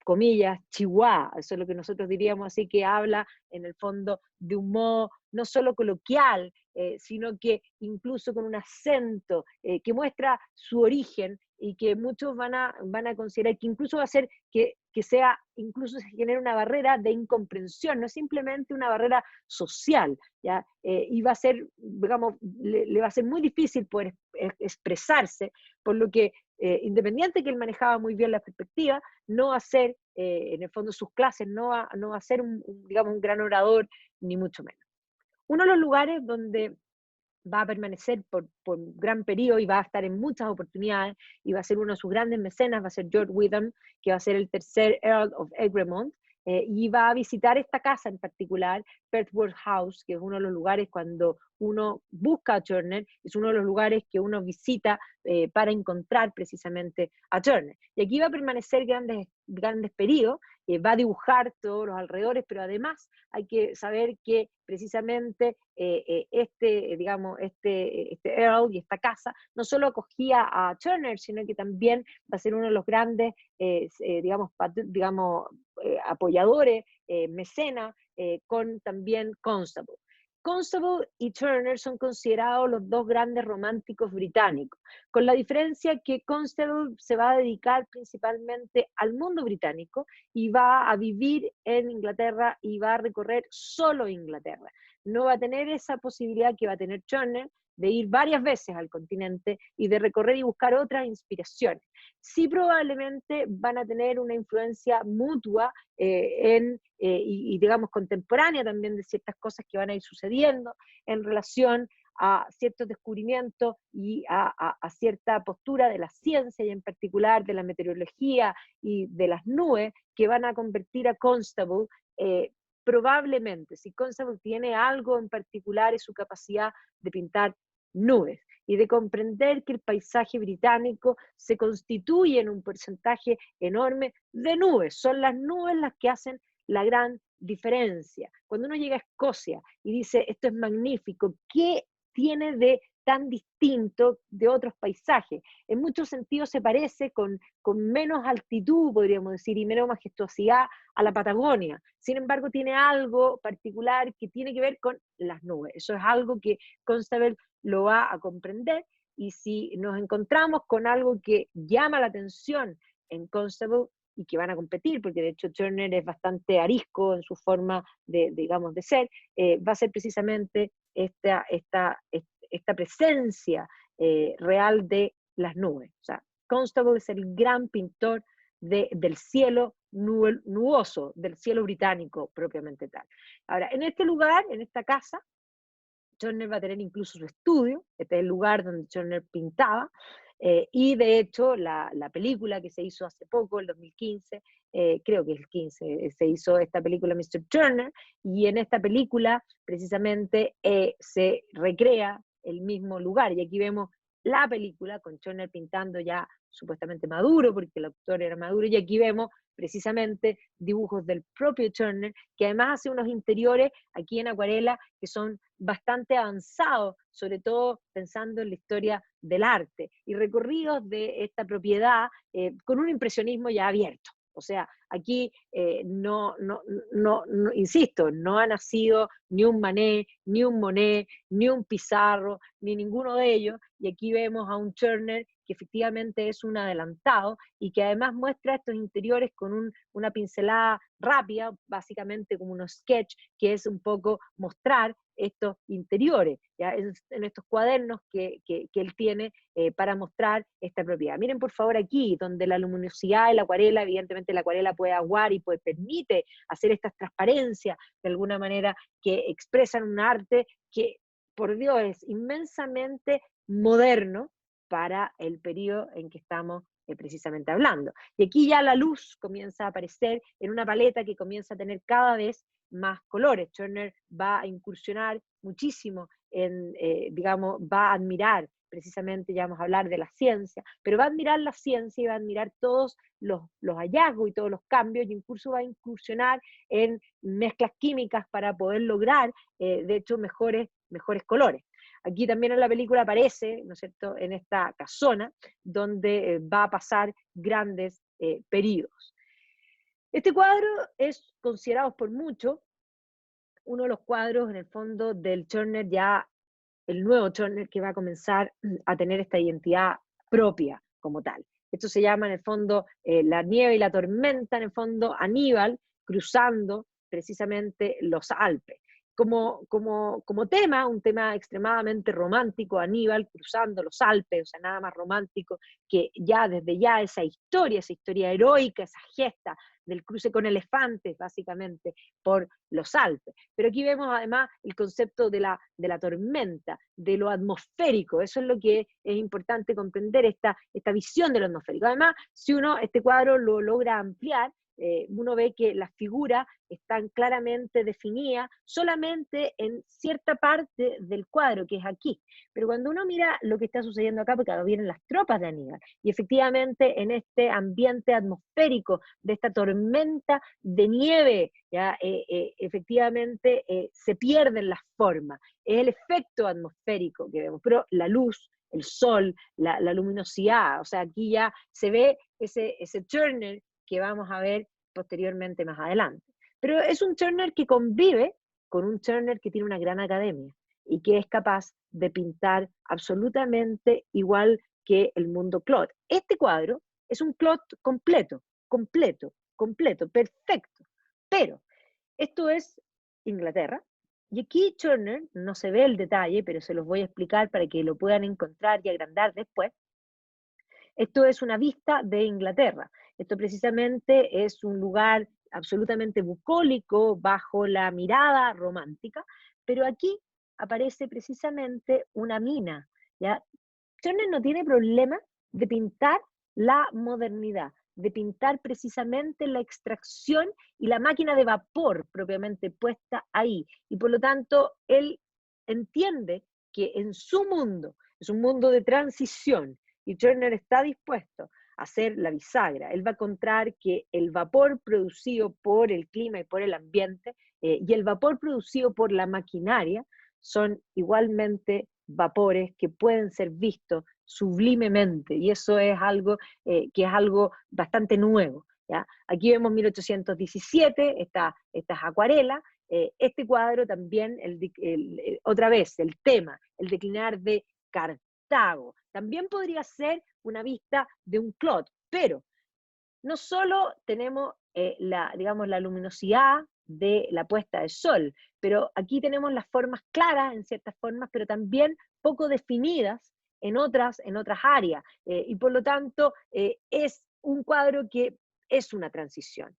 comillas, chihuahua, eso es lo que nosotros diríamos así, que habla en el fondo de un modo no solo coloquial, sino que incluso con un acento que muestra su origen y que muchos van a considerar que incluso va a ser que sea, incluso se genera una barrera de incomprensión, no es simplemente una barrera social, ¿ya? Y va a ser, digamos, le va a ser muy difícil poder expresarse, por lo que, independiente que él manejaba muy bien la perspectiva, no va a ser, en el fondo sus clases, no va a ser digamos, un gran orador, ni mucho menos. Uno de los lugares donde va a permanecer por un gran periodo y va a estar en muchas oportunidades, y va a ser uno de sus grandes mecenas, va a ser George Wyndham, que va a ser el tercer Earl of Egremont, y va a visitar esta casa en particular, Perthworth House, que es uno de los lugares cuando uno busca a Turner, es uno de los lugares que uno visita para encontrar precisamente a Turner. Y aquí va a permanecer grandes periodos, va a dibujar todos los alrededores, pero además hay que saber que precisamente digamos, este Earl y esta casa no solo acogía a Turner, sino que también va a ser uno de los grandes, digamos, apoyadores, mecenas, con también Constable. Constable y Turner son considerados los dos grandes románticos británicos, con la diferencia que Constable se va a dedicar principalmente al mundo británico y va a vivir en Inglaterra y va a recorrer solo Inglaterra. No va a tener esa posibilidad que va a tener Turner de ir varias veces al continente y de recorrer y buscar otras inspiraciones. Sí, probablemente van a tener una influencia mutua y, digamos, contemporánea también de ciertas cosas que van a ir sucediendo en relación a ciertos descubrimientos y a cierta postura de la ciencia y en particular de la meteorología y de las nubes que van a convertir a Constable, probablemente, si Constable tiene algo en particular, es su capacidad de pintar nubes y de comprender que el paisaje británico se constituye en un porcentaje enorme de nubes. Son las nubes las que hacen la gran diferencia. Cuando uno llega a Escocia y dice, esto es magnífico, ¿qué tiene de tan distinto de otros paisajes? En muchos sentidos se parece con menos altitud, podríamos decir, y menos majestuosidad a la Patagonia. Sin embargo, tiene algo particular que tiene que ver con las nubes. Eso es algo que Constable lo va a comprender, y si nos encontramos con algo que llama la atención en Constable y que van a competir, porque de hecho Turner es bastante arisco en su forma digamos, de ser, va a ser precisamente esta presencia real de las nubes. O sea, Constable es el gran pintor del cielo nuboso, del cielo británico propiamente tal. Ahora, en este lugar, en esta casa, Turner va a tener incluso su estudio, este es el lugar donde Turner pintaba, y de hecho la película que se hizo hace poco, el 2015, creo que es el 15, se hizo esta película Mr. Turner, y en esta película precisamente se recrea el mismo lugar, y aquí vemos la película con Turner pintando ya supuestamente maduro, porque el autor era maduro, y aquí vemos precisamente dibujos del propio Turner, que además hace unos interiores aquí en acuarela que son bastante avanzados, sobre todo pensando en la historia del arte, y recorridos de esta propiedad con un impresionismo ya abierto. O sea, aquí insisto, no ha nacido ni un Manet, ni un Monet, ni un Pizarro, ni ninguno de ellos, y aquí vemos a un Turner que efectivamente es un adelantado y que además muestra estos interiores con una pincelada rápida, básicamente como unos sketch, que es un poco mostrar estos interiores, ¿ya? En estos cuadernos que él tiene para mostrar esta propiedad. Miren por favor aquí, donde la luminosidad de la acuarela, evidentemente la acuarela puede aguar y permite hacer estas transparencias de alguna manera que expresan un arte que, por Dios, es inmensamente moderno para el periodo en que estamos precisamente hablando. Y aquí ya la luz comienza a aparecer en una paleta que comienza a tener cada vez más colores. Turner va a incursionar muchísimo digamos, va a admirar precisamente, ya vamos a hablar de la ciencia, pero va a admirar la ciencia y va a admirar todos los hallazgos y todos los cambios, y incluso va a incursionar en mezclas químicas para poder lograr, de hecho, mejores colores. Aquí también en la película aparece, ¿no es cierto?, en esta casona, donde va a pasar grandes periodos. Este cuadro es considerado por muchos uno de los cuadros, en el fondo, del Turner, ya el nuevo Turner, que va a comenzar a tener esta identidad propia como tal. Esto se llama, en el fondo, La nieve y la tormenta, en el fondo, Aníbal cruzando precisamente los Alpes. Como tema, un tema extremadamente romántico, Aníbal cruzando los Alpes, o sea, nada más romántico que ya desde ya esa historia heroica, esa gesta del cruce con elefantes, básicamente, por los Alpes. Pero aquí vemos además el concepto de la tormenta, de lo atmosférico. Eso es lo que es importante comprender, esta visión de lo atmosférico. Además, si uno este cuadro lo logra ampliar, uno ve que las figuras están claramente definidas solamente en cierta parte del cuadro, que es aquí. Pero cuando uno mira lo que está sucediendo acá, porque acá vienen las tropas de Aníbal, y efectivamente en este ambiente atmosférico de esta tormenta de nieve, ¿ya? Efectivamente se pierden las formas. Es el efecto atmosférico que vemos, pero la luz, el sol, la luminosidad, o sea, aquí ya se ve ese Turner que vamos a ver posteriormente más adelante. Pero es un Turner que convive con un Turner que tiene una gran academia y que es capaz de pintar absolutamente igual que el mundo Claude. Este cuadro es un Claude completo, perfecto, pero esto es Inglaterra, y aquí Turner, no se ve el detalle, pero se los voy a explicar para que lo puedan encontrar y agrandar después. Esto es una vista de Inglaterra. Esto precisamente es un lugar absolutamente bucólico bajo la mirada romántica, pero aquí aparece precisamente una mina, ¿ya? Turner no tiene problema de pintar la modernidad, de pintar precisamente la extracción y la máquina de vapor propiamente puesta ahí. Y por lo tanto, él entiende que en su mundo, es un mundo de transición, y Turner está dispuesto a hacer la bisagra. Él va a encontrar que el vapor producido por el clima y por el ambiente y el vapor producido por la maquinaria son igualmente vapores que pueden ser vistos sublimemente, y eso es algo que es algo bastante nuevo, ¿ya? Aquí vemos 1817, estas acuarelas, este cuadro también, otra vez, el tema, el declinar de Cartago. También podría ser una vista de un Claude, pero no solo tenemos digamos, la luminosidad de la puesta de sol, pero aquí tenemos las formas claras en ciertas formas, pero también poco definidas en otras áreas, y por lo tanto es un cuadro que es una transición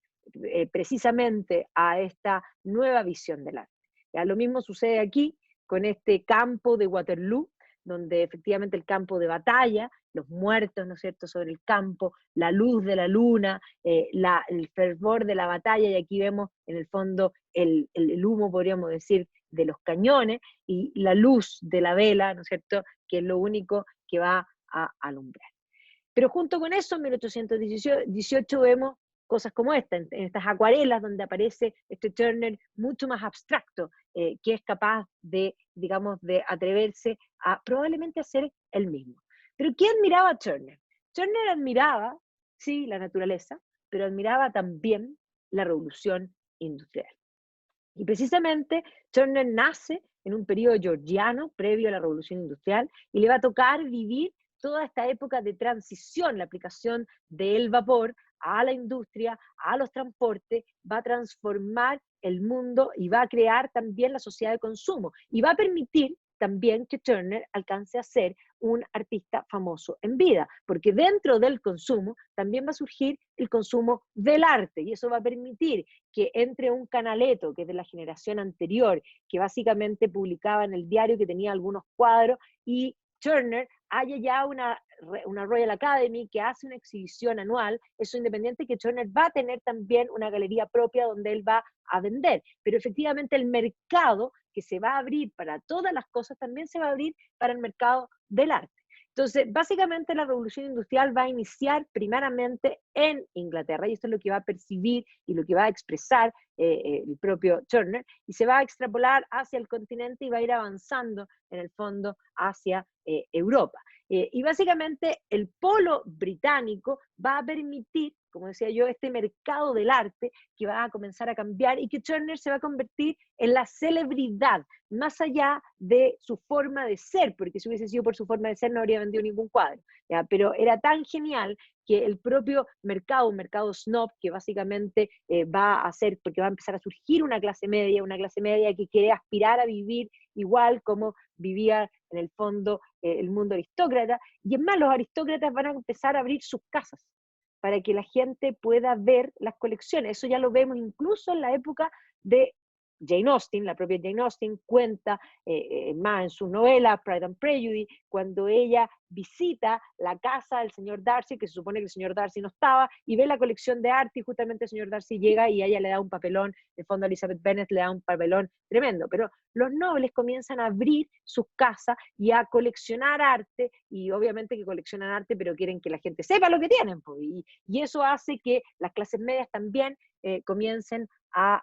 precisamente a esta nueva visión del arte. ¿Ya? Lo mismo sucede aquí con este campo de Waterloo, donde efectivamente el campo de batalla, los muertos, ¿no es cierto?, sobre el campo, la luz de la luna, el fervor de la batalla, y aquí vemos en el fondo el humo, podríamos decir, de los cañones, y la luz de la vela, ¿no es cierto?, que es lo único que va a alumbrar. Pero junto con eso, en 1818 vemos cosas como esta, en estas acuarelas donde aparece este Turner mucho más abstracto, que es capaz de, digamos, de atreverse a probablemente hacer el mismo. Pero ¿quién admiraba a Turner? Turner admiraba, sí, la naturaleza, pero admiraba también la revolución industrial. Y precisamente Turner nace en un periodo georgiano previo a la revolución industrial y le va a tocar vivir toda esta época de transición, la aplicación del vapor a la industria, a los transportes, va a transformar el mundo y va a crear también la sociedad de consumo y va a permitir también que Turner alcance a ser un artista famoso en vida, porque dentro del consumo también va a surgir el consumo del arte y eso va a permitir que entre un canaleto que es de la generación anterior, que básicamente publicaba en el diario, que tenía algunos cuadros, y Turner haya ya una Royal Academy que hace una exhibición anual, eso independiente que Turner va a tener también una galería propia donde él va a vender, pero efectivamente el mercado que se va a abrir para todas las cosas también se va a abrir para el mercado del arte. Entonces, básicamente la revolución industrial va a iniciar primeramente en Inglaterra, y esto es lo que va a percibir y lo que va a expresar el propio Turner, y se va a extrapolar hacia el continente y va a ir avanzando en el fondo hacia Europa. Y básicamente el polo británico va a permitir, como decía yo, este mercado del arte que va a comenzar a cambiar y que Turner se va a convertir en la celebridad, más allá de su forma de ser, porque si hubiese sido por su forma de ser no habría vendido ningún cuadro, ¿ya? Pero era tan genial que el propio mercado, un mercado snob, que básicamente va a hacer, porque va a empezar a surgir una clase media que quiere aspirar a vivir igual como vivía en el fondo el mundo aristócrata, y es más, los aristócratas van a empezar a abrir sus casas para que la gente pueda ver las colecciones. Eso ya lo vemos incluso en la época de Jane Austen. La propia Jane Austen cuenta más en su novela Pride and Prejudice, cuando ella visita la casa del señor Darcy, que se supone que el señor Darcy no estaba, y ve la colección de arte, y justamente el señor Darcy llega y ella le da un papelón, en el fondo Elizabeth Bennet le da un papelón tremendo, pero los nobles comienzan a abrir sus casas y a coleccionar arte, y obviamente que coleccionan arte, pero quieren que la gente sepa lo que tienen, pues, y eso hace que las clases medias también comiencen a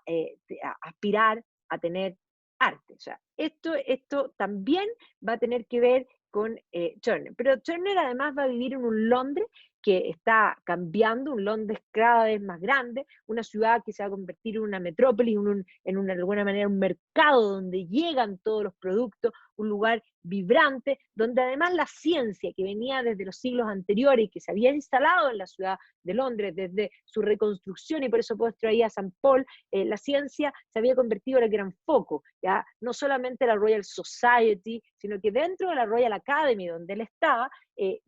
aspirar a tener arte. O sea, esto también va a tener que ver con Turner. Pero Turner además va a vivir en un Londres que está cambiando, un Londres cada vez más grande, una ciudad que se va a convertir en una metrópoli, de alguna manera un mercado donde llegan todos los productos, un lugar vibrante, donde además la ciencia que venía desde los siglos anteriores y que se había instalado en la ciudad de Londres desde su reconstrucción, y por eso puedo traer a San Paul, la ciencia se había convertido en el gran foco, ¿ya? No solamente la Royal Society, sino que dentro de la Royal Academy, donde él estaba,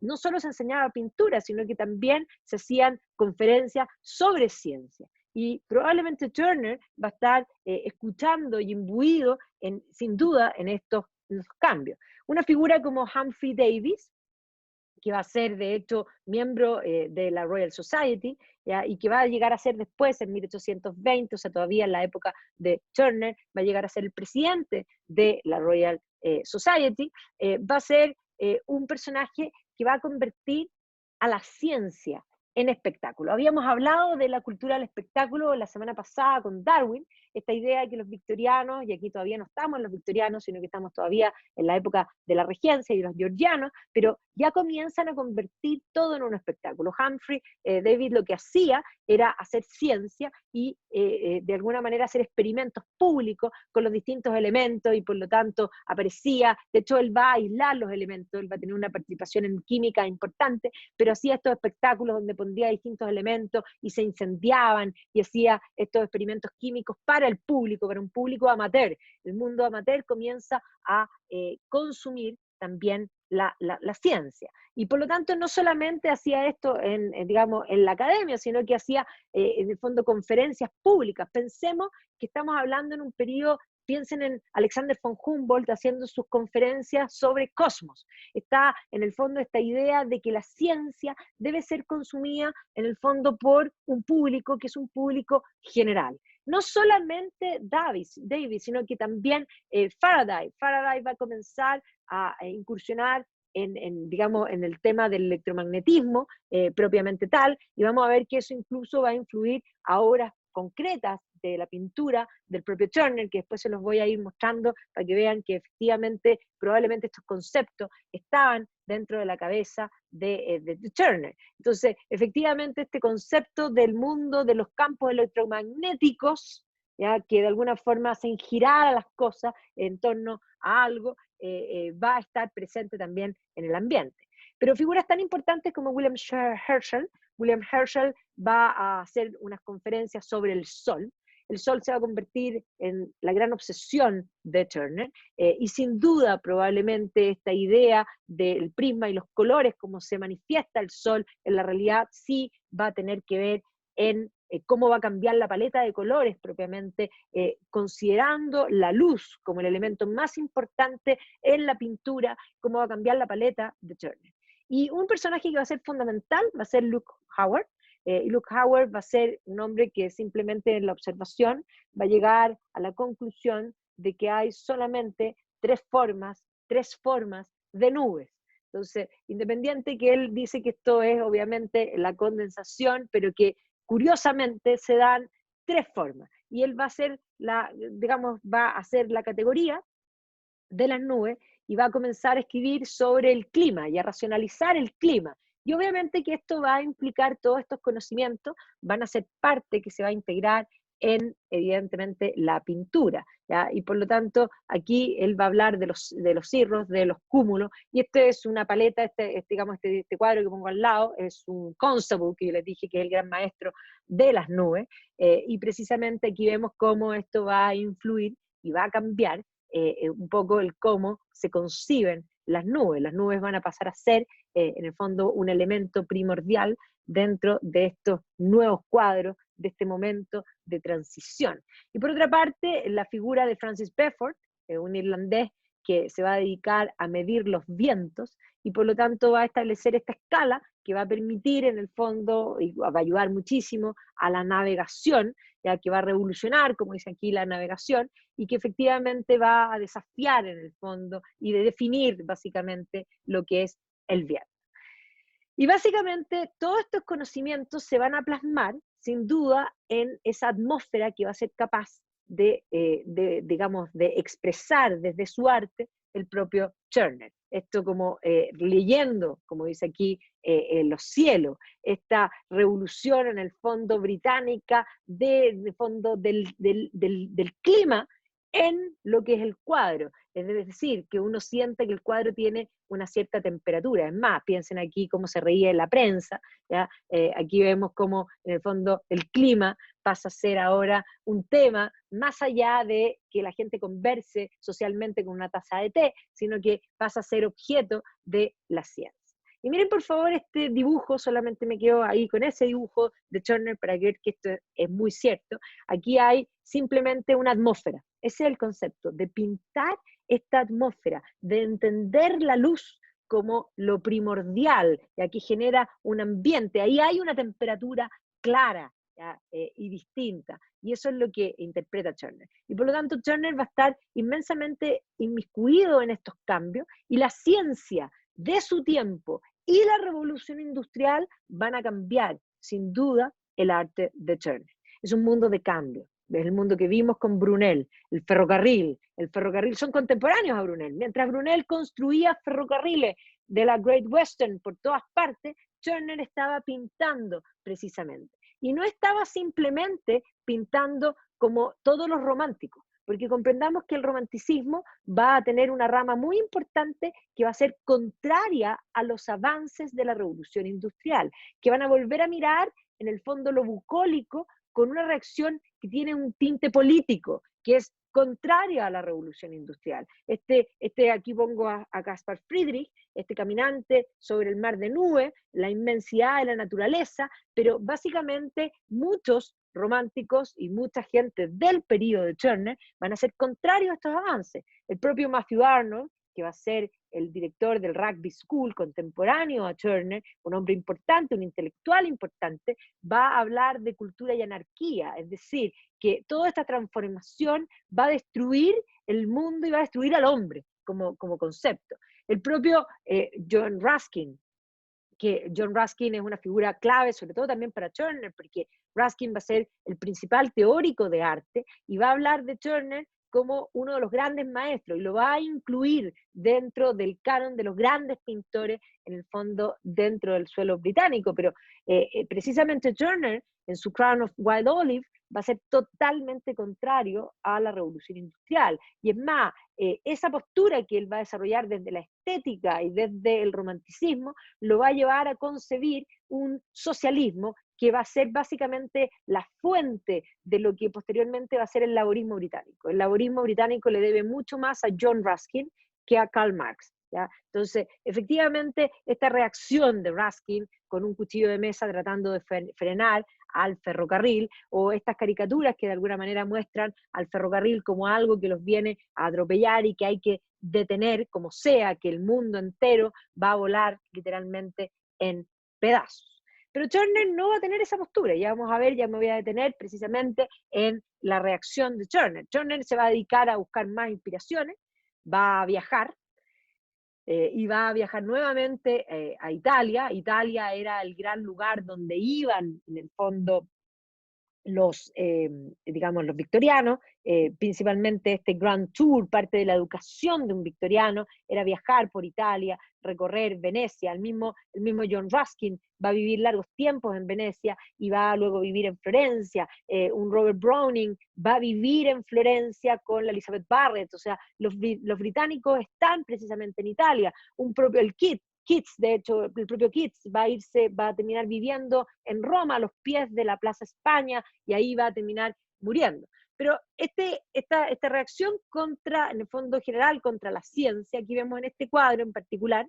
no solo se enseñaba pintura, sino que también se hacían conferencias sobre ciencia. Y probablemente Turner va a estar escuchando y imbuido, sin duda, en estos cambios. Una figura como Humphrey Davis, que va a ser de hecho miembro de la Royal Society, ¿ya? Y que va a llegar a ser después, en 1820, o sea, todavía en la época de Turner, va a llegar a ser el presidente de la Royal Society, va a ser un personaje que va a convertir a la ciencia en espectáculo. Habíamos hablado de la cultura del espectáculo la semana pasada con Darwin, esta idea de que los victorianos, y aquí todavía no estamos en los victorianos, sino que estamos todavía en la época de la regencia y de los georgianos, pero ya comienzan a convertir todo en un espectáculo. Humphrey David lo que hacía era hacer ciencia y de alguna manera hacer experimentos públicos con los distintos elementos, y por lo tanto aparecía, de hecho él va a aislar los elementos, él va a tener una participación en química importante, pero hacía estos espectáculos donde pondría distintos elementos y se incendiaban, y hacía estos experimentos químicos para el público, para un público amateur. El mundo amateur comienza a consumir también la ciencia. Y por lo tanto no solamente hacía esto digamos, en la academia, sino que hacía en el fondo conferencias públicas. Pensemos que estamos hablando en un periodo, piensen en Alexander von Humboldt haciendo sus conferencias sobre cosmos. Está en el fondo esta idea de que la ciencia debe ser consumida en el fondo por un público que es un público general. No solamente Davis, sino que también Faraday. Faraday va a comenzar a incursionar digamos, en el tema del electromagnetismo propiamente tal, y vamos a ver que eso incluso va a influir a obras concretas de la pintura del propio Turner, que después se los voy a ir mostrando para que vean que efectivamente probablemente estos conceptos estaban dentro de la cabeza de Turner. Entonces, efectivamente, este concepto del mundo de los campos electromagnéticos, ¿ya? Que de alguna forma hacen girar a las cosas en torno a algo, va a estar presente también en el ambiente. Pero figuras tan importantes como William Herschel va a hacer unas conferencias sobre el Sol. El Sol se va a convertir en la gran obsesión de Turner, y sin duda probablemente esta idea del prisma y los colores, como se manifiesta el Sol en la realidad, sí va a tener que ver en cómo va a cambiar la paleta de colores propiamente, considerando la luz como el elemento más importante en la pintura, cómo va a cambiar la paleta de Turner. Y un personaje que va a ser fundamental va a ser Luke Howard. Y Luke Howard va a ser un hombre que simplemente en la observación va a llegar a la conclusión de que hay solamente tres formas de nubes. Entonces, independiente que él dice que esto es obviamente la condensación, pero que curiosamente se dan tres formas. Y él va a hacer va a hacer la categoría de las nubes y va a comenzar a escribir sobre el clima y a racionalizar el clima. Y obviamente que esto va a implicar todos estos conocimientos, van a ser parte que se va a integrar en, evidentemente, la pintura, ¿ya? Y por lo tanto, aquí él va a hablar de los cirros, de los cúmulos, y este es una paleta, este cuadro que pongo al lado, es un Constable, que yo les dije que es el gran maestro de las nubes, y precisamente aquí vemos cómo esto va a influir y va a cambiar un poco el cómo se conciben las nubes. Las nubes van a pasar a ser, en el fondo, un elemento primordial dentro de estos nuevos cuadros, de este momento de transición. Y por otra parte, la figura de Francis Beaufort, un irlandés que se va a dedicar a medir los vientos y por lo tanto va a establecer esta escala que va a permitir en el fondo, y va a ayudar muchísimo a la navegación, ya que va a revolucionar, como dice aquí, la navegación, y que efectivamente va a desafiar en el fondo y de definir básicamente lo que es el viento. Y básicamente todos estos conocimientos se van a plasmar sin duda en esa atmósfera que va a ser capaz digamos, de expresar desde su arte el propio Turner. Esto como leyendo, como dice aquí, los cielos, esta revolución en el fondo británica de fondo del clima en lo que es el cuadro. Es decir, que uno siente que el cuadro tiene una cierta temperatura. Es más, piensen aquí cómo se reía en la prensa, ¿ya? Aquí vemos cómo en el fondo el clima pasa a ser ahora un tema más allá de que la gente converse socialmente con una taza de té, sino que pasa a ser objeto de la ciencia. Y miren por favor este dibujo, solamente me quedo ahí con ese dibujo de Turner para ver que esto es muy cierto. Aquí hay simplemente una atmósfera, ese es el concepto, de pintar esta atmósfera, de entender la luz como lo primordial, y aquí genera un ambiente, ahí hay una temperatura clara, y distinta, y eso es lo que interpreta Turner. Y por lo tanto Turner va a estar inmensamente inmiscuido en estos cambios, y la ciencia de su tiempo y la revolución industrial van a cambiar, sin duda, el arte de Turner. Es un mundo de cambio, es el mundo que vimos con Brunel, el ferrocarril son contemporáneos a Brunel. Mientras Brunel construía ferrocarriles de la Great Western por todas partes, Turner estaba pintando precisamente. Y no estaba simplemente pintando como todos los románticos, porque comprendamos que el romanticismo va a tener una rama muy importante que va a ser contraria a los avances de la revolución industrial, que van a volver a mirar en el fondo lo bucólico con una reacción que tiene un tinte político, que es contraria a la revolución industrial. Aquí pongo a Caspar Friedrich, este caminante sobre el mar de nubes, la inmensidad de la naturaleza, pero básicamente muchos románticos y mucha gente del periodo de Turner van a ser contrarios a estos avances. El propio Matthew Arnold, que va a ser el director del Rugby School contemporáneo a Turner, un hombre importante, un intelectual importante, va a hablar de cultura y anarquía, es decir, que toda esta transformación va a destruir el mundo y va a destruir al hombre como concepto. El propio John Ruskin, que John Ruskin es una figura clave, sobre todo también para Turner, porque Ruskin va a ser el principal teórico de arte y va a hablar de Turner como uno de los grandes maestros y lo va a incluir dentro del canon de los grandes pintores, en el fondo, dentro del suelo británico. Pero precisamente Turner, en su Crown of Wild Olive, va a ser totalmente contrario a la revolución industrial. Y es más, esa postura que él va a desarrollar desde la estética y desde el romanticismo, lo va a llevar a concebir un socialismo que va a ser básicamente la fuente de lo que posteriormente va a ser el laborismo británico. El laborismo británico le debe mucho más a John Ruskin que a Karl Marx, ¿ya? Entonces, efectivamente, esta reacción de Ruskin con un cuchillo de mesa tratando de frenar al ferrocarril, o estas caricaturas que de alguna manera muestran al ferrocarril como algo que los viene a atropellar y que hay que detener, como sea, que el mundo entero va a volar literalmente en pedazos. Pero Turner no va a tener esa postura, ya vamos a ver, ya me voy a detener precisamente en la reacción de Turner. Turner se va a dedicar a buscar más inspiraciones, va a viajar, y va a viajar nuevamente a Italia. Italia era el gran lugar donde iban, en el fondo, los, digamos, los victorianos, principalmente este Grand Tour, parte de la educación de un victoriano, era viajar por Italia, recorrer Venecia. El mismo John Ruskin va a vivir largos tiempos en Venecia y va a luego vivir en Florencia. Un Robert Browning va a vivir en Florencia con la Elizabeth Barrett. O sea, los británicos están precisamente en Italia. El Keats, de hecho, el propio Keats va a terminar viviendo en Roma, a los pies de la Plaza España, y ahí va a terminar muriendo. Pero esta reacción contra, en el fondo general, contra la ciencia, aquí vemos en este cuadro en particular,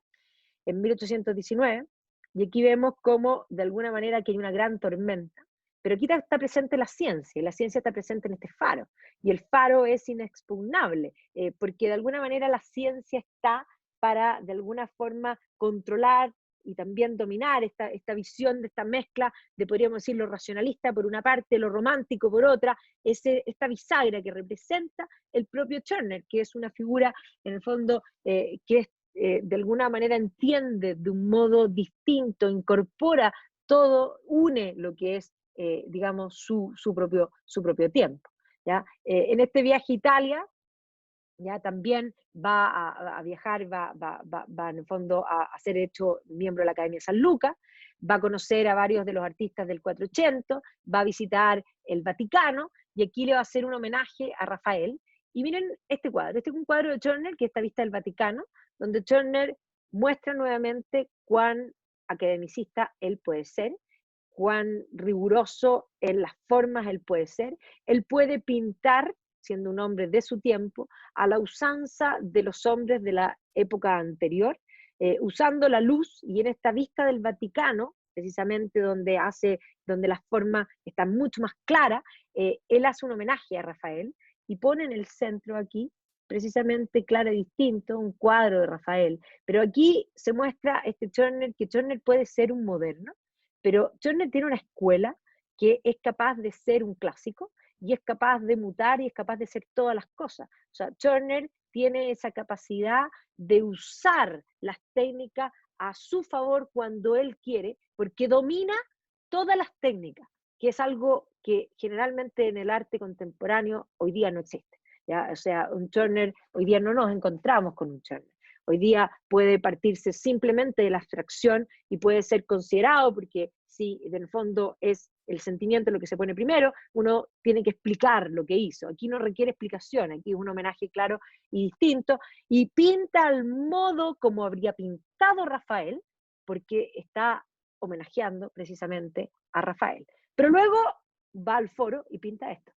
en 1819, y aquí vemos cómo de alguna manera que hay una gran tormenta, pero aquí está presente la ciencia, y la ciencia está presente en este faro, y el faro es inexpugnable, porque de alguna manera la ciencia está para, de alguna forma, controlar y también dominar esta visión de esta mezcla de, podríamos decir, lo racionalista por una parte, lo romántico por otra, esta bisagra que representa el propio Turner, que es una figura, en el fondo, que es, de alguna manera entiende de un modo distinto, incorpora todo, une lo que es, digamos, su propio tiempo, ¿ya? En este viaje a Italia, ya también va a viajar, va en el fondo a ser hecho miembro de la Academia de San Lucas, va a conocer a varios de los artistas del 480, va a visitar el Vaticano, y aquí le va a hacer un homenaje a Rafael. Y miren este cuadro, este es un cuadro de Turner que está vista del Vaticano, donde Turner muestra nuevamente cuán academicista él puede ser, cuán riguroso en las formas él puede ser. Él puede pintar, siendo un hombre de su tiempo, a la usanza de los hombres de la época anterior, usando la luz, y en esta vista del Vaticano, precisamente donde las formas están mucho más claras, él hace un homenaje a Rafael y pone en el centro aquí, precisamente claro y distinto, un cuadro de Rafael. Pero aquí se muestra Turner, que Turner puede ser un moderno, pero Turner tiene una escuela que es capaz de ser un clásico, y es capaz de mutar y es capaz de hacer todas las cosas. O sea, Turner tiene esa capacidad de usar las técnicas a su favor cuando él quiere, porque domina todas las técnicas, que es algo que generalmente en el arte contemporáneo hoy día no existe, ¿ya? O sea, un Turner, hoy día no nos encontramos con un Turner. Hoy día puede partirse simplemente de la abstracción y puede ser considerado, porque si en el fondo es el sentimiento lo que se pone primero, uno tiene que explicar lo que hizo. Aquí no requiere explicación, aquí es un homenaje claro y distinto, y pinta al modo como habría pintado Rafael, porque está homenajeando precisamente a Rafael. Pero luego va al foro y pinta esto.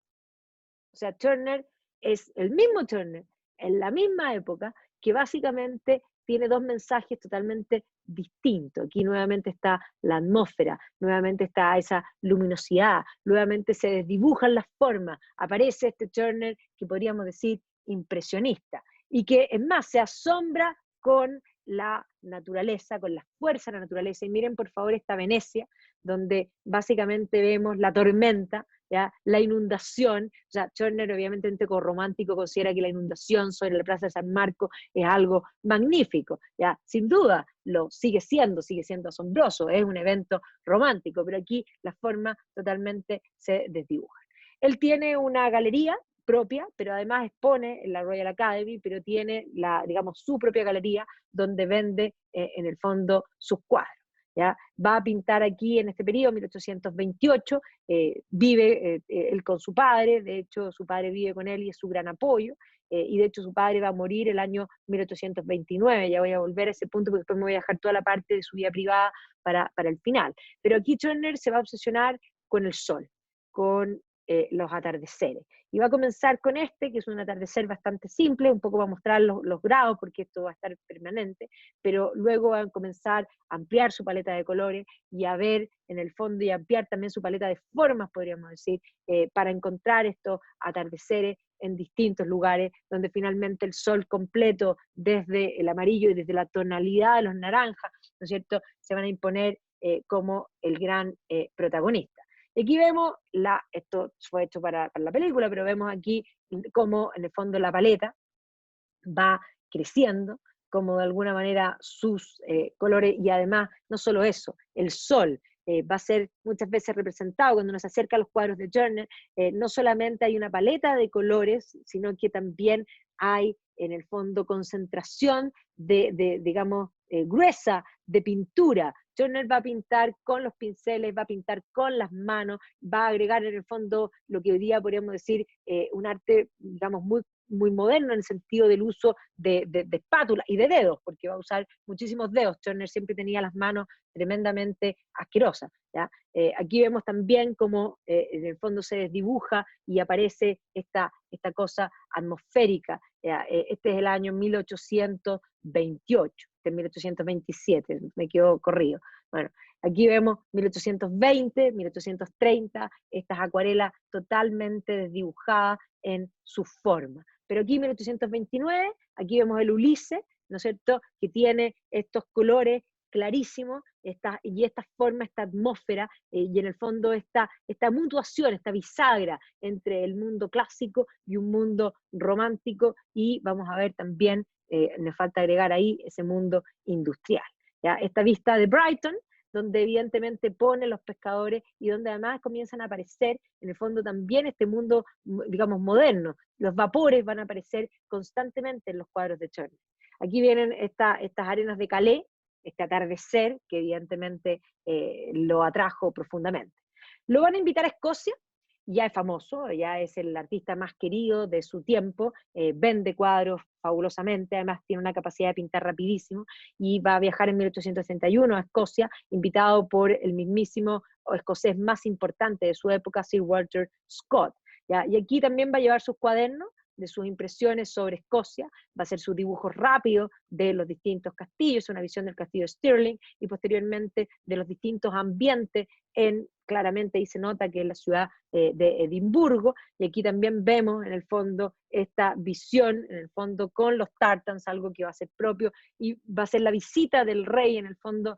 O sea, Turner es el mismo Turner, en la misma época, que básicamente tiene dos mensajes totalmente distintos. Aquí nuevamente está la atmósfera, nuevamente está esa luminosidad, nuevamente se desdibujan las formas, aparece este Turner que podríamos decir impresionista, y que es más, se asombra con la naturaleza, con la fuerza de la naturaleza. Y miren por favor esta Venecia, donde básicamente vemos la tormenta, ¿ya? La inundación, o sea, Turner obviamente un teco romántico considera que la inundación sobre la Plaza de San Marcos es algo magnífico, ¿ya? Sin duda, lo sigue siendo asombroso, es un evento romántico, pero aquí las formas totalmente se desdibujan. Él tiene una galería propia, pero además expone en la Royal Academy, pero tiene digamos, su propia galería donde vende en el fondo sus cuadros. ¿Ya? Va a pintar aquí en este periodo, 1828, vive él con su padre, de hecho su padre vive con él y es su gran apoyo, y de hecho su padre va a morir el año 1829, ya voy a volver a ese punto porque después me voy a dejar toda la parte de su vida privada para el final. Pero aquí Turner se va a obsesionar con el sol, con los atardeceres. Y va a comenzar con este, que es un atardecer bastante simple, un poco va a mostrar los grados, porque esto va a estar permanente, pero luego va a comenzar a ampliar su paleta de colores y a ver en el fondo y ampliar también su paleta de formas, podríamos decir, para encontrar estos atardeceres en distintos lugares, donde finalmente el sol completo, desde el amarillo y desde la tonalidad de los naranjas, ¿no es cierto?, se van a imponer como el gran protagonista. Y aquí vemos, esto fue hecho para la película, pero vemos aquí cómo en el fondo la paleta va creciendo, como de alguna manera sus colores, y además, no solo eso, el sol va a ser muchas veces representado cuando uno se acerca a los cuadros de Turner, no solamente hay una paleta de colores, sino que también hay en el fondo concentración digamos, gruesa de pintura. Turner va a pintar con los pinceles, va a pintar con las manos, va a agregar en el fondo lo que hoy día podríamos decir un arte, digamos, muy moderno en el sentido del uso de espátula y de dedos, porque va a usar muchísimos dedos. Turner siempre tenía las manos tremendamente asquerosas, ¿ya? Aquí vemos también cómo en el fondo se desdibuja y aparece esta cosa atmosférica. Este es el año 1828, este es 1827, me quedo corrido. Bueno, aquí vemos 1820, 1830, estas acuarelas totalmente desdibujadas en su forma. Pero aquí 1829, aquí vemos el Ulises, ¿no es cierto?, que tiene estos colores clarísimos, y esta forma, esta atmósfera, y en el fondo esta mutuación, esta bisagra entre el mundo clásico y un mundo romántico, y vamos a ver también, me falta agregar ahí, ese mundo industrial. ¿Ya? Esta vista de Brighton, donde evidentemente ponen los pescadores y donde además comienzan a aparecer en el fondo también este mundo, digamos, moderno. Los vapores van a aparecer constantemente en los cuadros de Turner. Aquí vienen estas arenas de Calais, este atardecer que evidentemente lo atrajo profundamente. Lo van a invitar a Escocia, ya es famoso, ya es el artista más querido de su tiempo, vende cuadros fabulosamente, además tiene una capacidad de pintar rapidísimo, y va a viajar en 1861 a Escocia, invitado por el mismísimo escocés más importante de su época, Sir Walter Scott. ¿Ya? Y aquí también va a llevar sus cuadernos de sus impresiones sobre Escocia, va a hacer sus dibujos rápidos de los distintos castillos, una visión del castillo de Stirling, y posteriormente de los distintos ambientes claramente ahí se nota que es la ciudad de Edimburgo, y aquí también vemos en el fondo esta visión, en el fondo con los tartans, algo que va a ser propio, y va a ser la visita del rey en el fondo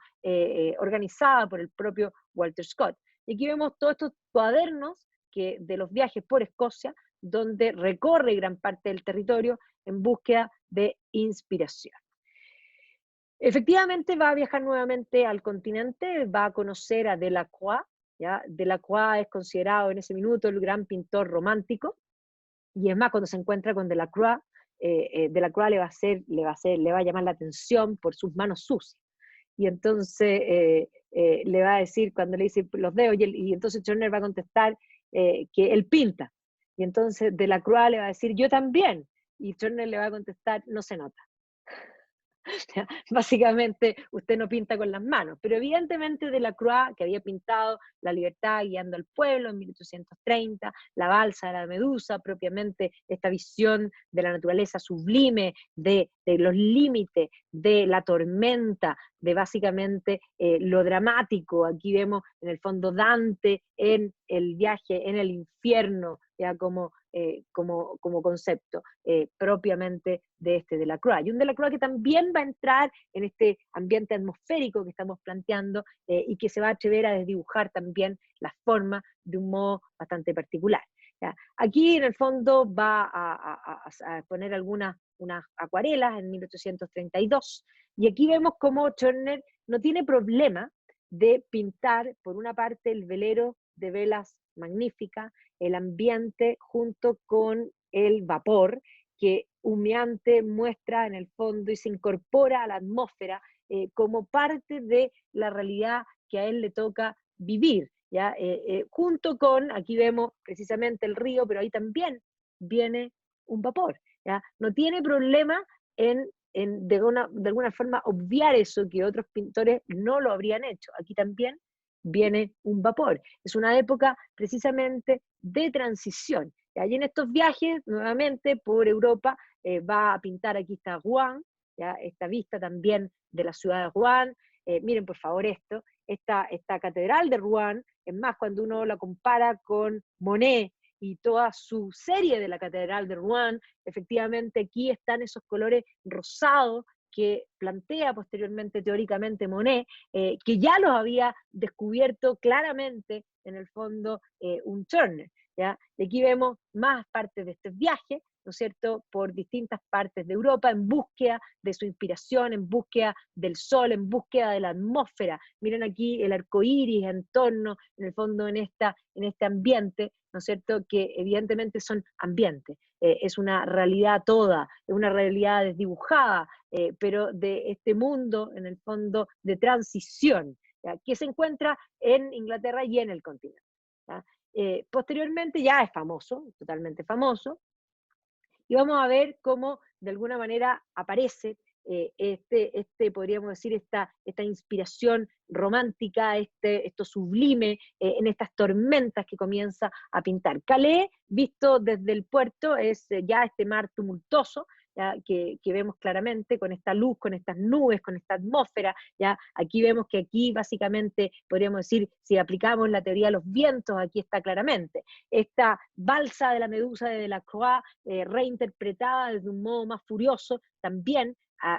organizada por el propio Walter Scott. Y aquí vemos todos estos cuadernos de los viajes por Escocia, donde recorre gran parte del territorio en búsqueda de inspiración. Efectivamente va a viajar nuevamente al continente, va a conocer a Delacroix, ¿ya? Delacroix es considerado en ese minuto el gran pintor romántico, y es más, cuando se encuentra con Delacroix, Delacroix le va a llamar la atención por sus manos sucias. Y entonces le va a decir, cuando le dice los dedos, y entonces Turner va a contestar que él pinta. Y entonces Delacroix le va a decir, yo también. Y Turner le va a contestar, no se nota. Básicamente, usted no pinta con las manos, pero evidentemente Delacroix, que había pintado La libertad guiando al pueblo en 1830, La balsa de la medusa, propiamente esta visión de la naturaleza sublime, de los límites, de la tormenta, de básicamente lo dramático. Aquí vemos en el fondo Dante en el viaje en el infierno, ya como como concepto propiamente de Delacroix. Y un Delacroix que también va a entrar en este ambiente atmosférico que estamos planteando y que se va a atrever a desdibujar también las formas de un modo bastante particular. ¿Ya? Aquí en el fondo va a poner unas acuarelas en 1832, y aquí vemos cómo Turner no tiene problema de pintar, por una parte, el velero de velas magnífica, el ambiente junto con el vapor, que humeante muestra en el fondo y se incorpora a la atmósfera como parte de la realidad que a él le toca vivir, ¿ya? Junto con, aquí vemos precisamente el río, pero ahí también viene un vapor, ¿ya? No tiene problema en de alguna forma obviar eso que otros pintores no lo habrían hecho. Aquí también viene un vapor. Es una época precisamente de transición. Y en estos viajes, nuevamente por Europa, va a pintar, aquí está Rouen, ¿ya? Esta vista también de la ciudad de Rouen. Miren por favor esta catedral de Rouen, es más, cuando uno la compara con Monet y toda su serie de la catedral de Rouen, efectivamente aquí están esos colores rosados que plantea posteriormente teóricamente Monet, que ya los había descubierto claramente en el fondo un Turner, ¿ya? Y aquí vemos más partes de este viaje, ¿no es cierto?, por distintas partes de Europa, en búsqueda de su inspiración, en búsqueda del sol, en búsqueda de la atmósfera. Miren aquí el arco iris en torno, en el fondo, en este ambiente, ¿no es cierto?, que evidentemente son ambientes. Es una realidad toda, es una realidad desdibujada, pero de este mundo, en el fondo, de transición, ¿ya?, que se encuentra en Inglaterra y en el continente, ¿ya? Posteriormente ya es famoso, totalmente famoso, y vamos a ver cómo de alguna manera aparece podríamos decir, esta inspiración romántica, esto sublime, en estas tormentas que comienza a pintar. Calais, visto desde el puerto, es ya este mar tumultuoso, ¿ya? Que vemos claramente con esta luz, con estas nubes, con esta atmósfera, ¿ya? Aquí vemos que aquí básicamente, podríamos decir, si aplicamos la teoría de los vientos, aquí está claramente. Esta balsa de la medusa de Delacroix, reinterpretada desde un modo más furioso, también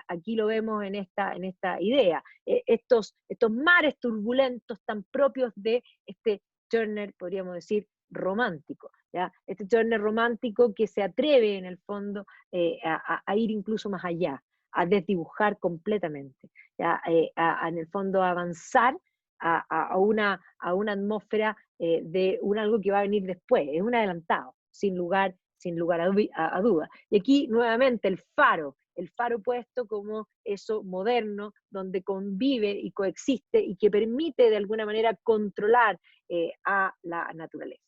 aquí lo vemos en esta idea. Estos mares turbulentos tan propios de este Turner, podríamos decir, romántico, ¿ya? Este Turner romántico que se atreve en el fondo a ir incluso más allá, a desdibujar completamente, ¿ya? En el fondo a avanzar a una atmósfera de algo que va a venir después, es un adelantado, sin lugar a duda. Y aquí nuevamente el faro puesto como eso moderno, donde convive y coexiste y que permite de alguna manera controlar a la naturaleza.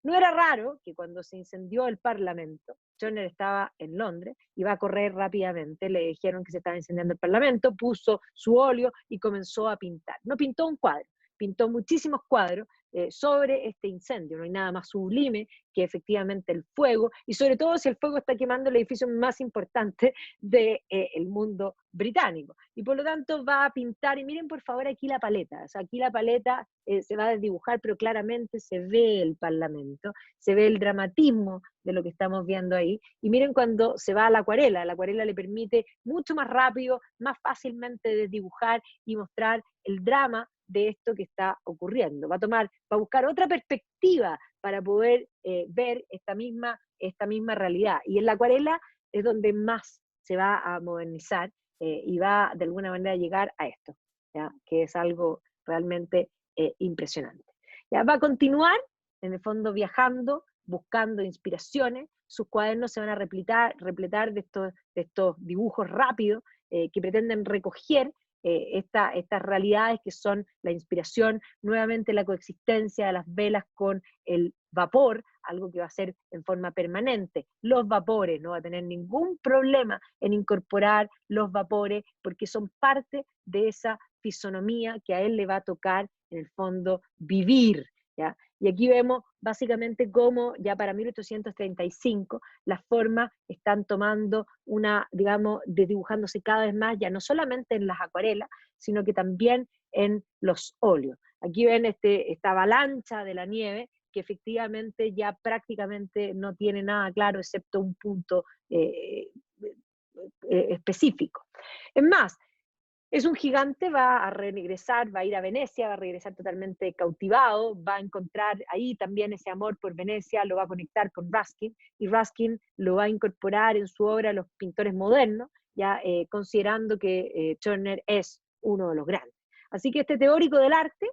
No era raro que cuando se incendió el Parlamento, Turner estaba en Londres, iba a correr rápidamente, le dijeron que se estaba incendiando el Parlamento, puso su óleo y comenzó a pintar. No pintó un cuadro, pintó muchísimos cuadros sobre este incendio. No hay nada más sublime que efectivamente el fuego, y sobre todo si el fuego está quemando el edificio más importante del mundo británico. Y por lo tanto va a pintar, y miren por favor aquí la paleta, o sea, aquí la paleta se va a desdibujar, pero claramente se ve el Parlamento, se ve el dramatismo de lo que estamos viendo ahí, y miren cuando se va a la acuarela le permite mucho más rápido, más fácilmente desdibujar y mostrar el drama de esto que está ocurriendo. Va a buscar otra perspectiva para poder ver esta misma realidad. Y en la acuarela es donde más se va a modernizar y va de alguna manera a llegar a esto, ¿ya? Que es algo realmente impresionante. ¿Ya? Va a continuar, en el fondo, viajando, buscando inspiraciones. Sus cuadernos se van a repletar de estos dibujos rápidos que pretenden recoger estas realidades que son la inspiración, nuevamente la coexistencia de las velas con el vapor, algo que va a ser en forma permanente. Los vapores, no va a tener ningún problema en incorporar los vapores porque son parte de esa fisonomía que a él le va a tocar en el fondo vivir, ¿ya? Y aquí vemos básicamente cómo ya para 1835 las formas están tomando digamos, dibujándose cada vez más, ya no solamente en las acuarelas, sino que también en los óleos. Aquí ven esta avalancha de la nieve, que efectivamente ya prácticamente no tiene nada claro excepto un punto específico. Es más, es un gigante, va a regresar, va a ir a Venecia, va a regresar totalmente cautivado, va a encontrar ahí también ese amor por Venecia, lo va a conectar con Ruskin, y Ruskin lo va a incorporar en su obra a los pintores modernos, ya considerando que Turner es uno de los grandes. Así que este teórico del arte,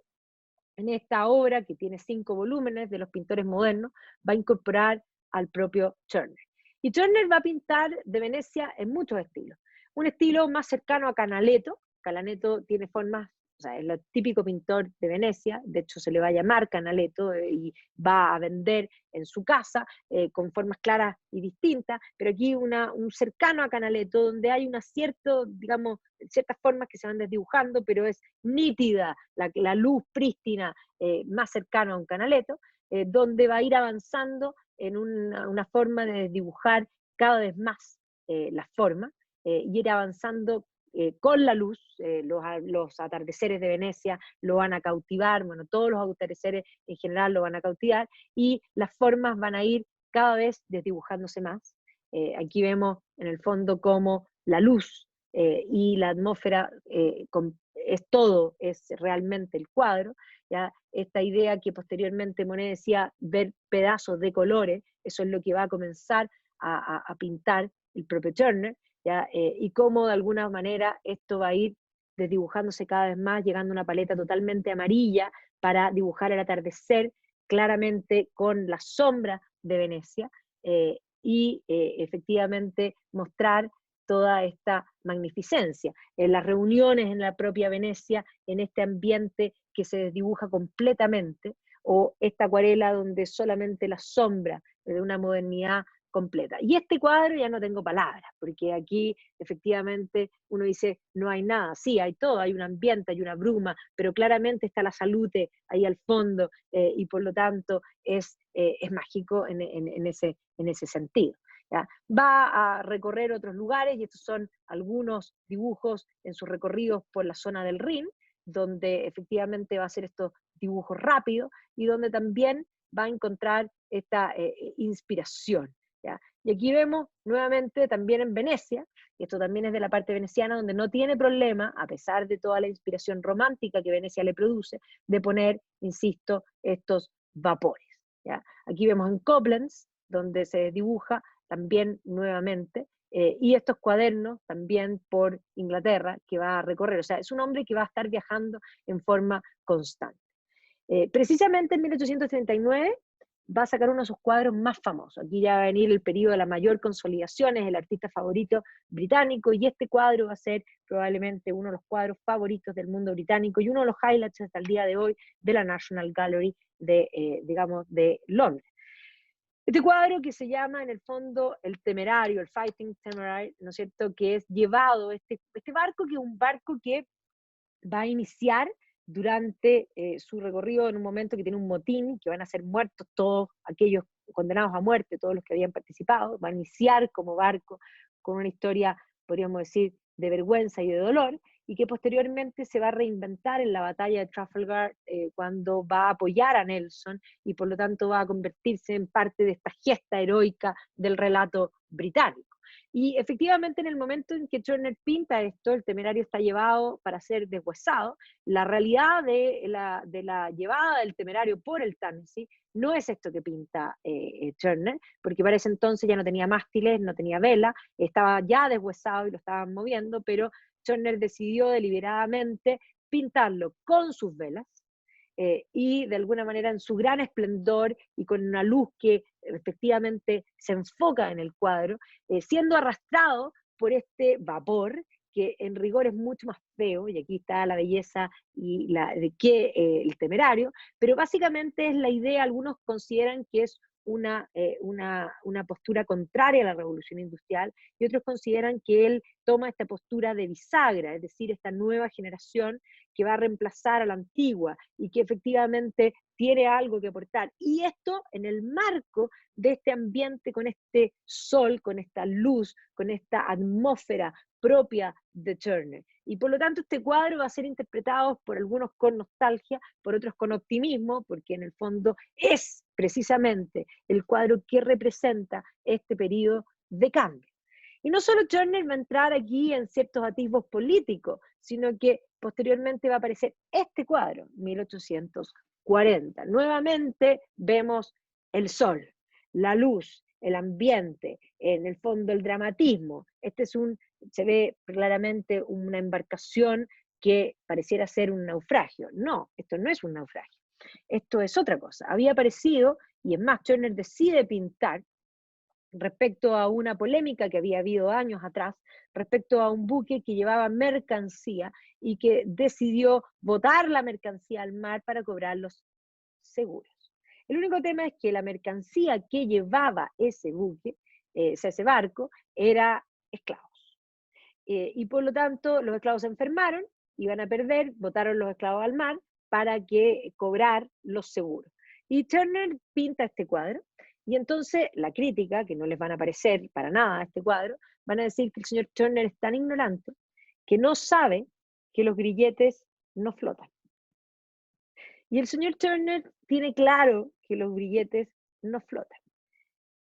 en esta obra que tiene 5 volúmenes de los pintores modernos, va a incorporar al propio Turner. Y Turner va a pintar de Venecia en muchos estilos. Un estilo más cercano a Canaletto. Canaletto tiene formas, o sea, es el típico pintor de Venecia, de hecho se le va a llamar Canaletto y va a vender en su casa con formas claras y distintas, pero aquí un cercano a Canaletto, donde hay una digamos, ciertas formas que se van desdibujando, pero es nítida la luz prístina más cercana a un Canaletto, donde va a ir avanzando en una forma de dibujar cada vez más la forma y ir avanzando con la luz, los atardeceres de Venecia lo van a cautivar, bueno, todos los atardeceres en general lo van a cautivar, y las formas van a ir cada vez desdibujándose más. Aquí vemos en el fondo cómo la luz y la atmósfera es realmente el cuadro, ¿ya? Esta idea que posteriormente Monet decía, ver pedazos de colores, eso es lo que va a comenzar a pintar el propio Turner, ¿ya? Y cómo de alguna manera esto va a ir desdibujándose cada vez más, llegando a una paleta totalmente amarilla para dibujar el atardecer claramente con la sombra de Venecia y efectivamente mostrar toda esta magnificencia. En las reuniones en la propia Venecia, en este ambiente que se desdibuja completamente, o esta acuarela donde solamente la sombra de una modernidad completa. Y este cuadro ya no tengo palabras, porque aquí efectivamente uno dice, no hay nada, sí, hay todo, hay un ambiente, hay una bruma, pero claramente está la salute ahí al fondo, y por lo tanto es mágico en ese sentido. ¿Ya? Va a recorrer otros lugares, y estos son algunos dibujos en sus recorridos por la zona del Rin, donde efectivamente va a hacer estos dibujos rápidos, y donde también va a encontrar esta inspiración. ¿Ya? Y aquí vemos nuevamente también en Venecia, y esto también es de la parte veneciana, donde no tiene problema, a pesar de toda la inspiración romántica que Venecia le produce, de poner, insisto, estos vapores. ¿Ya? Aquí vemos en Koblenz, donde se dibuja también nuevamente, y estos cuadernos también por Inglaterra, que va a recorrer. O sea, es un hombre que va a estar viajando en forma constante. Precisamente en 1839 va a sacar uno de sus cuadros más famosos. Aquí ya va a venir el periodo de la mayor consolidación, es el artista favorito británico, y este cuadro va a ser probablemente uno de los cuadros favoritos del mundo británico y uno de los highlights hasta el día de hoy de la National Gallery digamos, de Londres. Este cuadro que se llama en el fondo El Temerario, el Fighting Temeraire, ¿no es cierto?, que es llevado, este barco que es un barco que va a iniciar durante su recorrido en un momento que tiene un motín, que van a ser muertos todos aquellos condenados a muerte, todos los que habían participado, va a iniciar como barco con una historia, podríamos decir, de vergüenza y de dolor, y que posteriormente se va a reinventar en la batalla de Trafalgar cuando va a apoyar a Nelson, y por lo tanto va a convertirse en parte de esta gesta heroica del relato británico. Y efectivamente en el momento en que Turner pinta esto, el Temerario está llevado para ser deshuesado. La realidad de la llevada del Temerario por el Támesis no es esto que pinta Turner, porque para ese entonces ya no tenía mástiles, no tenía vela, estaba ya deshuesado y lo estaban moviendo, pero Turner decidió deliberadamente pintarlo con sus velas, y de alguna manera en su gran esplendor y con una luz que efectivamente se enfoca en el cuadro, siendo arrastrado por este vapor que en rigor es mucho más feo, y aquí está la belleza y de que el Temerario, pero básicamente es la idea, algunos consideran que es una postura contraria a la revolución industrial, y otros consideran que él toma esta postura de bisagra, es decir, esta nueva generación que va a reemplazar a la antigua, y que efectivamente tiene algo que aportar. Y esto en el marco de este ambiente, con este sol, con esta luz, con esta atmósfera propia de Turner. Y por lo tanto este cuadro va a ser interpretado por algunos con nostalgia, por otros con optimismo, porque en el fondo es precisamente el cuadro que representa este periodo de cambio. Y no solo Turner va a entrar aquí en ciertos atisbos políticos, sino que posteriormente va a aparecer este cuadro, 1840. Nuevamente vemos el sol, la luz, el ambiente, en el fondo el dramatismo. Se ve claramente una embarcación que pareciera ser un naufragio. No, esto no es un naufragio. Esto es otra cosa. Había aparecido, y es más, Turner decide pintar respecto a una polémica que había habido años atrás, respecto a un buque que llevaba mercancía y que decidió botar la mercancía al mar para cobrar los seguros. El único tema es que la mercancía que llevaba ese buque, ese barco, era esclavos. Y por lo tanto, los esclavos se enfermaron, iban a perder, botaron los esclavos al mar para que cobrar los seguros. Y Turner pinta este cuadro, y entonces la crítica, que no les van a parecer para nada este cuadro, van a decir que el señor Turner es tan ignorante que no sabe que los grilletes no flotan. Y el señor Turner tiene claro que los grilletes no flotan.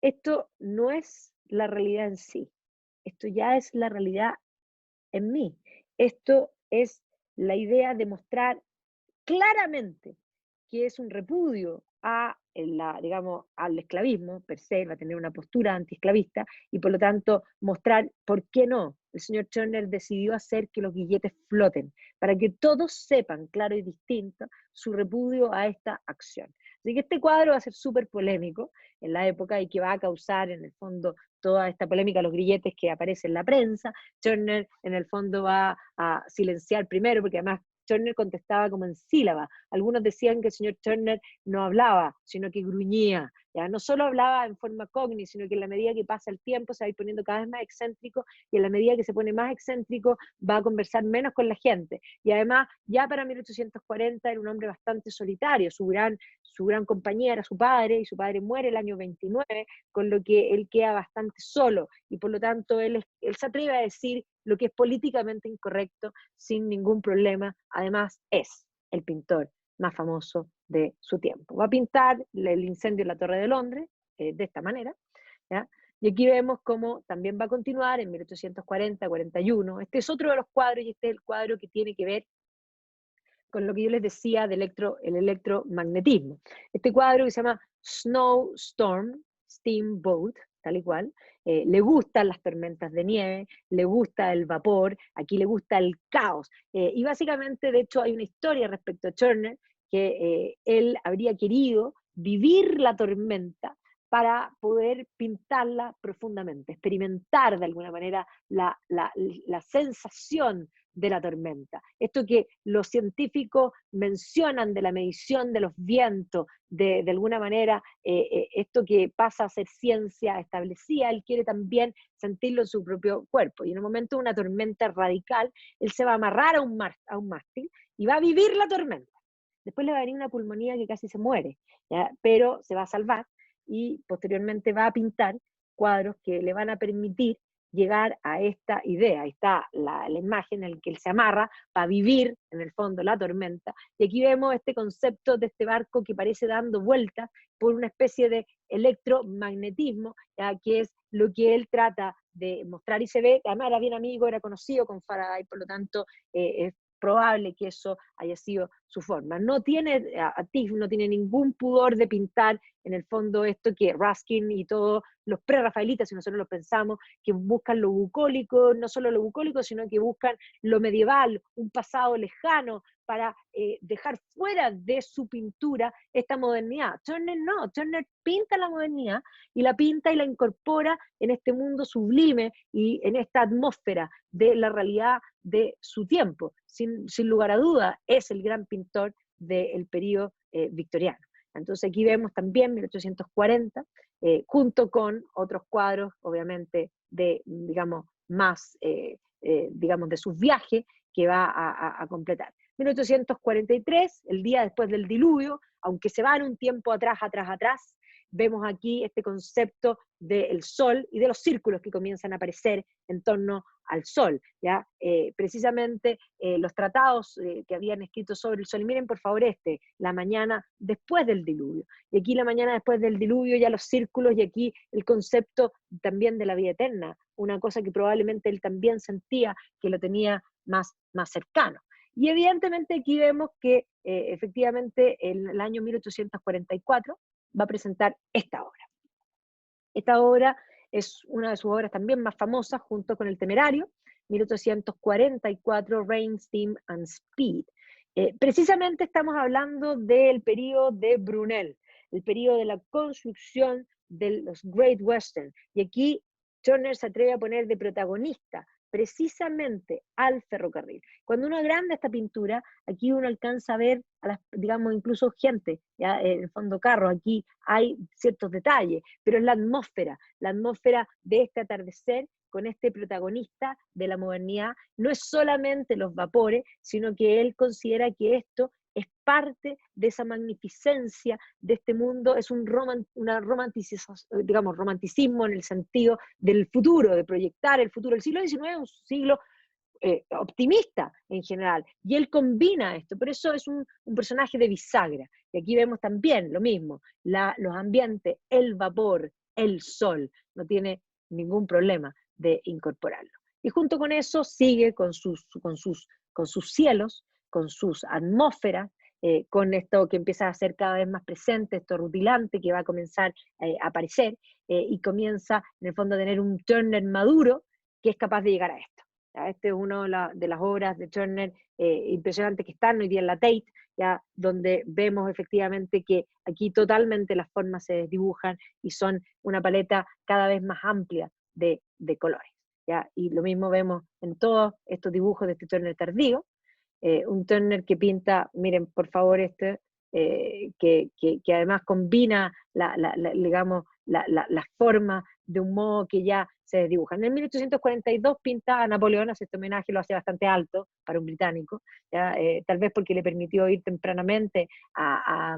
Esto no es la realidad en sí, esto ya es la realidad en mí. Esto es la idea de mostrar claramente que es un repudio digamos, al esclavismo per se, va a tener una postura antiesclavista, y por lo tanto mostrar por qué no. El señor Turner decidió hacer que los billetes floten, para que todos sepan, claro y distinto, su repudio a esta acción. Así que este cuadro va a ser súper polémico en la época y que va a causar en el fondo toda esta polémica, los grilletes que aparecen en la prensa. Turner en el fondo va a silenciar primero, porque además Turner contestaba como en sílaba. Algunos decían que el señor Turner no hablaba, sino que gruñía. ¿Ya? No solo hablaba en forma cogni, sino que en la medida que pasa el tiempo se va a ir poniendo cada vez más excéntrico, y en la medida que se pone más excéntrico va a conversar menos con la gente. Y además, ya para 1840 era un hombre bastante solitario. Su gran compañía era su padre, y su padre muere el año 29, con lo que él queda bastante solo, y por lo tanto él se atreve a decir lo que es políticamente incorrecto sin ningún problema. Además, es el pintor más famoso de su tiempo. Va a pintar el incendio en la Torre de Londres de esta manera, ¿ya? Y aquí vemos cómo también va a continuar en 1840-41. Este es otro de los cuadros, y este es el cuadro que tiene que ver con lo que yo les decía del el electromagnetismo. Este cuadro que se llama Snowstorm Steamboat, tal y cual, le gustan las tormentas de nieve, le gusta el vapor, aquí le gusta el caos. Y básicamente, de hecho, hay una historia respecto a Turner, que él habría querido vivir la tormenta para poder pintarla profundamente, experimentar de alguna manera la sensación de la tormenta. Esto que los científicos mencionan de la medición de los vientos, de alguna manera, esto que pasa a ser ciencia establecida, él quiere también sentirlo en su propio cuerpo. Y en un momento de una tormenta radical, él se va a amarrar a un mástil y va a vivir la tormenta. Después le va a venir una pulmonía que casi se muere, ¿ya? Pero se va a salvar, y posteriormente va a pintar cuadros que le van a permitir llegar a esta idea. Ahí está la imagen en la que él se amarra para vivir en el fondo la tormenta, y aquí vemos este concepto de este barco que parece dando vueltas por una especie de electromagnetismo, ¿ya? Que es lo que él trata de mostrar, y se ve, además era bien amigo, era conocido con Faraday, por lo tanto es probable que eso haya sido su forma. No tiene, no tiene ningún pudor de pintar en el fondo esto que Ruskin y todos los pre-rafaelitas, si nosotros lo pensamos, que buscan lo bucólico, no solo lo bucólico, sino que buscan lo medieval, un pasado lejano, para dejar fuera de su pintura esta modernidad. Turner no, Turner pinta la modernidad, y la pinta y la incorpora en este mundo sublime y en esta atmósfera de la realidad de su tiempo. Sin lugar a duda, es el gran pintor del periodo victoriano. Entonces aquí vemos también 1840, junto con otros cuadros, obviamente, digamos, más, digamos, de sus viajes, que va a completar. 1843, el día después del diluvio, aunque se van un tiempo atrás, vemos aquí este concepto del Sol y de los círculos que comienzan a aparecer en torno al Sol, ¿ya? Precisamente los tratados que habían escrito sobre el Sol, y miren por favor la mañana después del diluvio, y aquí la mañana después del diluvio ya los círculos, y aquí el concepto también de la vida eterna, una cosa que probablemente él también sentía que lo tenía más cercano. Y evidentemente aquí vemos que efectivamente en el año 1844 va a presentar esta obra. Esta obra es una de sus obras también más famosas, junto con El Temerario, 1844, Rain, Steam and Speed. Precisamente estamos hablando del periodo de Brunel, el periodo de la construcción de los Great Western. Y aquí Turner se atreve a poner de protagonista precisamente al ferrocarril. Cuando uno agranda esta pintura, aquí uno alcanza a ver, digamos, incluso gente, ¿ya? En el fondo carros, aquí hay ciertos detalles, pero es la atmósfera de este atardecer con este protagonista de la modernidad, no es solamente los vapores, sino que él considera que esto es parte de esa magnificencia de este mundo, es romanticismo en el sentido del futuro, de proyectar el futuro. El siglo XIX es un siglo optimista en general, y él combina esto, por eso es un personaje de bisagra. Y aquí vemos también lo mismo, los ambientes, el vapor, el sol, no tiene ningún problema de incorporarlo. Y junto con eso sigue con sus cielos, con sus atmósferas, con esto que empieza a ser cada vez más presente, esto rutilante que va a comenzar a aparecer, y comienza en el fondo a tener un Turner maduro que es capaz de llegar a esto. ¿Ya? Este es una de las obras de Turner impresionantes que están hoy día en la Tate, ¿ya? Donde vemos efectivamente que aquí totalmente las formas se desdibujan y son una paleta cada vez más amplia de colores. ¿Ya? Y lo mismo vemos en todos estos dibujos de este Turner tardío, un Turner que pinta, miren por favor que además combina digamos, la forma de un modo que ya se desdibuja. En el 1842 pinta a Napoleón, hace este homenaje, lo hace bastante alto para un británico, ¿ya? Tal vez porque le permitió ir tempranamente a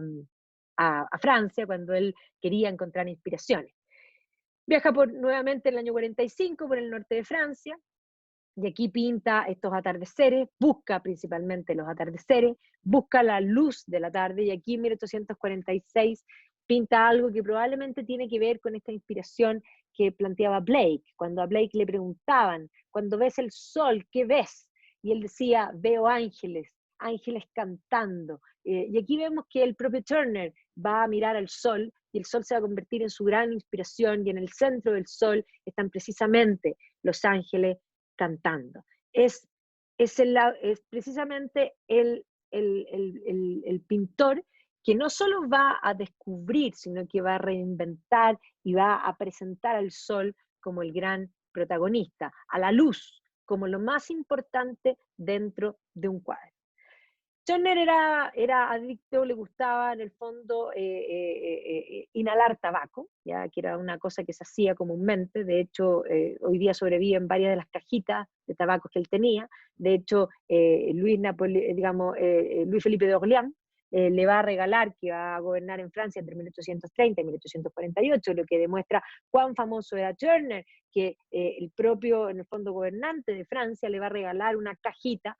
Francia cuando él quería encontrar inspiraciones. Viaja nuevamente en el año 45 por el norte de Francia, y aquí pinta estos atardeceres, busca principalmente los atardeceres, busca la luz de la tarde, y aquí en 1846 pinta algo que probablemente tiene que ver con esta inspiración que planteaba Blake, cuando a Blake le preguntaban, cuando ves el sol, ¿qué ves? Y él decía, veo ángeles cantando. Y aquí vemos que el propio Turner va a mirar al sol, y el sol se va a convertir en su gran inspiración, y en el centro del sol están precisamente los ángeles cantando. Es precisamente el pintor que no solo va a descubrir, sino que va a reinventar y va a presentar al sol como el gran protagonista, a la luz como lo más importante dentro de un cuadro. Turner era adicto, le gustaba en el fondo inhalar tabaco, ya que era una cosa que se hacía comúnmente. De hecho, hoy día sobreviven varias de las cajitas de tabaco que él tenía. De hecho, Luis Felipe de Orleans le va a regalar, que va a gobernar en Francia entre 1830 y 1848, lo que demuestra cuán famoso era Turner, que el propio, en el fondo, gobernante de Francia le va a regalar una cajita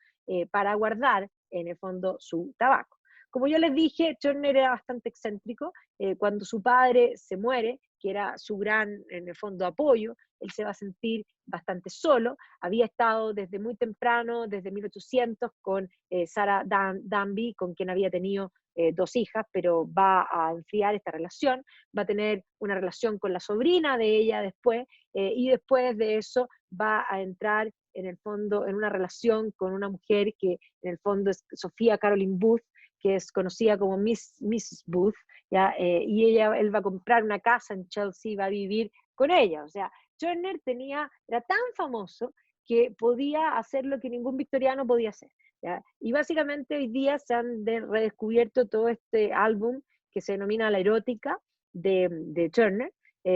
para guardar en el fondo su tabaco. Como yo les dije, Turner era bastante excéntrico. Cuando su padre se muere, que era su gran, en el fondo, apoyo, él se va a sentir bastante solo. Había estado desde muy temprano, desde 1800, con Sarah Danby, con quien había tenido 2 hijas, pero va a enfriar esta relación, va a tener una relación con la sobrina de ella después, y después de eso va a entrar en el fondo en una relación con una mujer que en el fondo es Sofía Caroline Booth, que es conocida como Mrs. Booth, ¿ya? Y él va a comprar una casa en Chelsea y va a vivir con ella. O sea, Turner era tan famoso que podía hacer lo que ningún victoriano podía hacer, ¿ya? Y básicamente hoy día se han redescubierto todo este álbum que se denomina La Erótica de Turner,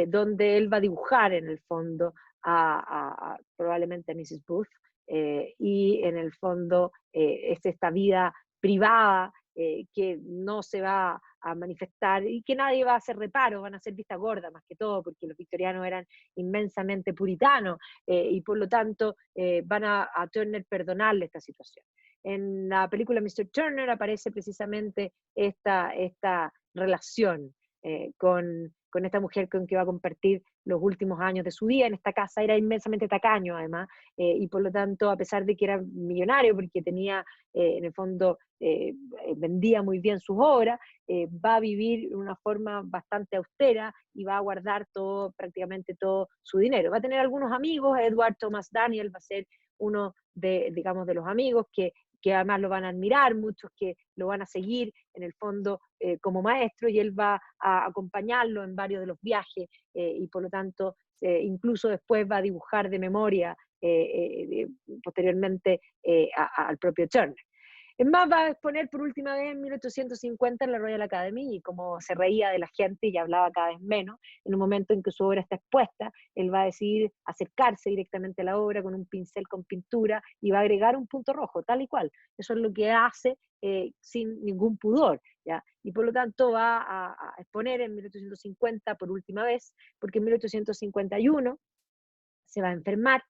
donde él va a dibujar en el fondo probablemente a Mrs. Booth, y en el fondo es esta vida privada que no se va a manifestar y que nadie va a hacer reparo, van a ser vista gorda más que todo, porque los victorianos eran inmensamente puritanos y por lo tanto van a Turner perdonarle esta situación. En la película Mr. Turner aparece precisamente esta relación con esta mujer con que va a compartir los últimos años de su vida en esta casa. Era inmensamente tacaño además, y por lo tanto, a pesar de que era millonario, porque tenía, en el fondo, vendía muy bien sus obras, va a vivir de una forma bastante austera y va a guardar todo, prácticamente todo su dinero. Va a tener algunos amigos, Edward Thomas Daniel va a ser uno de, digamos, de los amigos que además lo van a admirar, muchos que lo van a seguir en el fondo como maestro, y él va a acompañarlo en varios de los viajes y por lo tanto incluso después va a dibujar de memoria posteriormente al propio Turner. Es más, va a exponer por última vez en 1850 en la Royal Academy, y como se reía de la gente y hablaba cada vez menos, en un momento en que su obra está expuesta, él va a decidir acercarse directamente a la obra con un pincel con pintura y va a agregar un punto rojo, tal y cual. Eso es lo que hace sin ningún pudor, ¿ya? Y por lo tanto va a exponer en 1850 por última vez, porque en 1851 se va a enfermar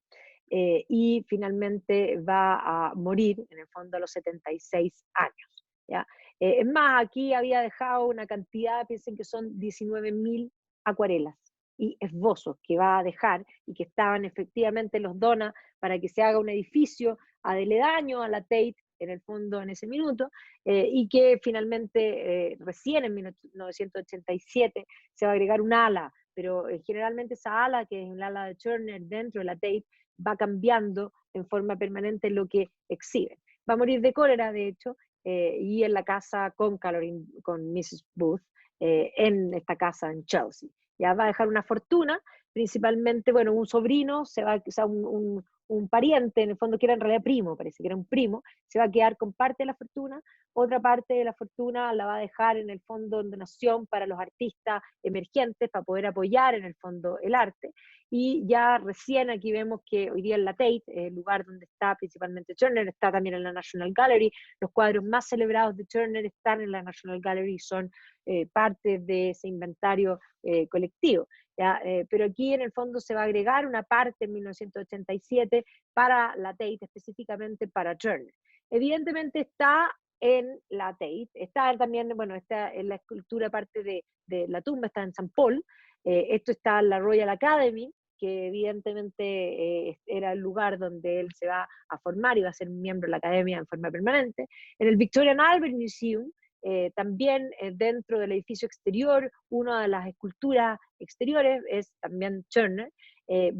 y finalmente va a morir, en el fondo, a los 76 años. ¿Ya? Es más, aquí había dejado una cantidad, piensen que son 19.000 acuarelas y esbozos que va a dejar y que estaban efectivamente, los dona para que se haga un edificio aledaño a la Tate, en el fondo, en ese minuto, y que finalmente, recién en 1987, se va a agregar un ala, pero generalmente esa ala, que es el ala de Turner dentro de la Tate, va cambiando en forma permanente lo que exhiben. Va a morir de cólera, de hecho, y en la casa con con Mrs. Booth, en esta casa en Chelsea. Ya va a dejar una fortuna, principalmente, bueno, un sobrino, o sea, un pariente, en el fondo, que era en realidad primo, parece que era un primo, se va a quedar con parte de la fortuna, otra parte de la fortuna la va a dejar en el fondo en donación para los artistas emergentes, para poder apoyar en el fondo el arte, y ya recién aquí vemos que hoy día en la Tate, el lugar donde está principalmente Turner, está también en la National Gallery, los cuadros más celebrados de Turner están en la National Gallery y son parte de ese inventario colectivo. ¿Ya? Pero aquí en el fondo se va a agregar una parte en 1987 para la Tate, específicamente para Turner. Evidentemente está en la Tate, está también, bueno, está en la escultura, parte de la tumba, está en San Paul, esto está en la Royal Academy, que evidentemente era el lugar donde él se va a formar y va a ser miembro de la academia en forma permanente. En el Victorian Albert Museum, también dentro del edificio exterior, una de las esculturas exteriores es también Turner.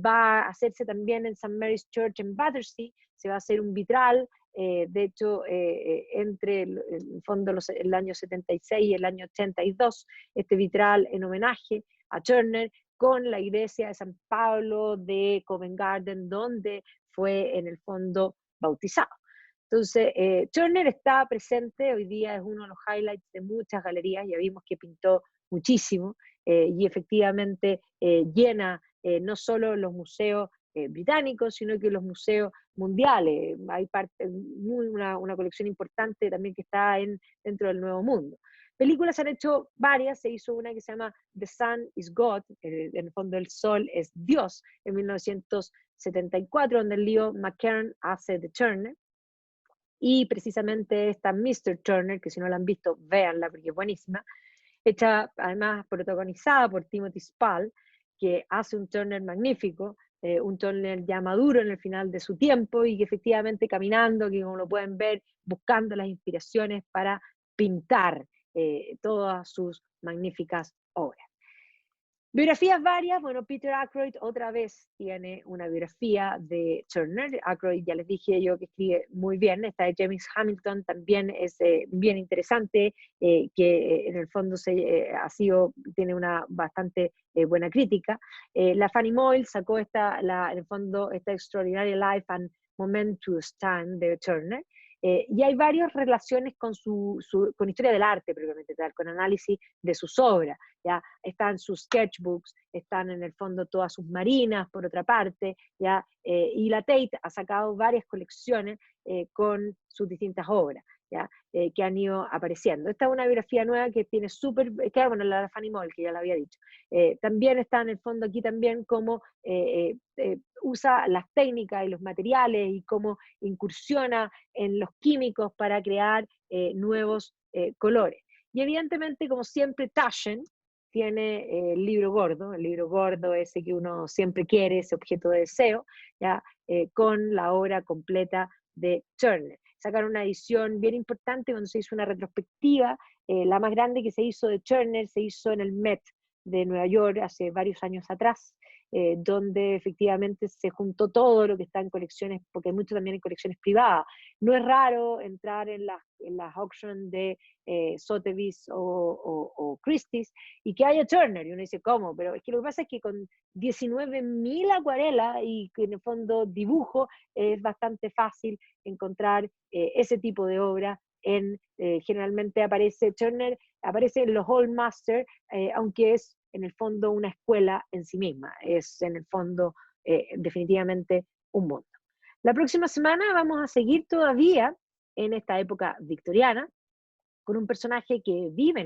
Va a hacerse también en St. Mary's Church en Battersea, se va a hacer un vitral, de hecho, entre el fondo el año 76 y el año 82, este vitral en homenaje a Turner, con la iglesia de San Pablo de Covent Garden, donde fue en el fondo bautizado. Entonces, Turner está presente, hoy día es uno de los highlights de muchas galerías, ya vimos que pintó muchísimo y efectivamente llena no solo los museos británicos, sino que los museos mundiales. Hay una colección importante también que está dentro del Nuevo Mundo. Películas han hecho varias, se hizo una que se llama The Sun is God, en el fondo el sol es Dios, en 1974, donde Leo McKern hace de Turner, y precisamente esta Mr. Turner, que si no la han visto, véanla porque es buenísima, hecha además protagonizada por Timothy Spall, que hace un Turner magnífico, un Turner ya maduro en el final de su tiempo y que efectivamente caminando, que como lo pueden ver, buscando las inspiraciones para pintar todas sus magníficas obras. Biografías varias, bueno, Peter Ackroyd otra vez tiene una biografía de Turner. Ackroyd, ya les dije yo que escribe muy bien. Esta de James Hamilton también es bien interesante, que en el fondo tiene una bastante buena crítica. La Fanny Moyle sacó en el fondo esta Extraordinary Life and Momentous Time de Turner. Y hay varias relaciones con con historia del arte, propiamente tal, con análisis de sus obras. ¿Ya? Están sus sketchbooks, están en el fondo todas sus marinas, por otra parte, ¿ya? Y la Tate ha sacado varias colecciones con sus distintas obras, ¿ya? Que han ido apareciendo. Esta es una biografía nueva que tiene que bueno, la de Fanny Moll, que ya la había dicho. También está en el fondo aquí también cómo usa las técnicas y los materiales y cómo incursiona en los químicos para crear nuevos colores. Y evidentemente, como siempre, Taschen tiene el libro gordo ese que uno siempre quiere, ese objeto de deseo, ¿ya? Con la obra completa de Turner. Sacaron una edición bien importante cuando se hizo una retrospectiva, la más grande que se hizo de Turner se hizo en el Met de Nueva York hace varios años atrás, donde efectivamente se juntó todo lo que está en colecciones, porque hay mucho también en colecciones privadas. No es raro entrar en las auctions de Sotheby's o Christie's y que haya Turner, y uno dice, ¿cómo? Pero es que lo que pasa es que con 19.000 acuarelas y que en el fondo dibujo, es bastante fácil encontrar ese tipo de obra. Generalmente aparece Turner, aparece en los Hall Master, aunque es en el fondo una escuela en sí misma, es en el fondo definitivamente un mundo. La próxima semana vamos a seguir todavía en esta época victoriana con un personaje que vive en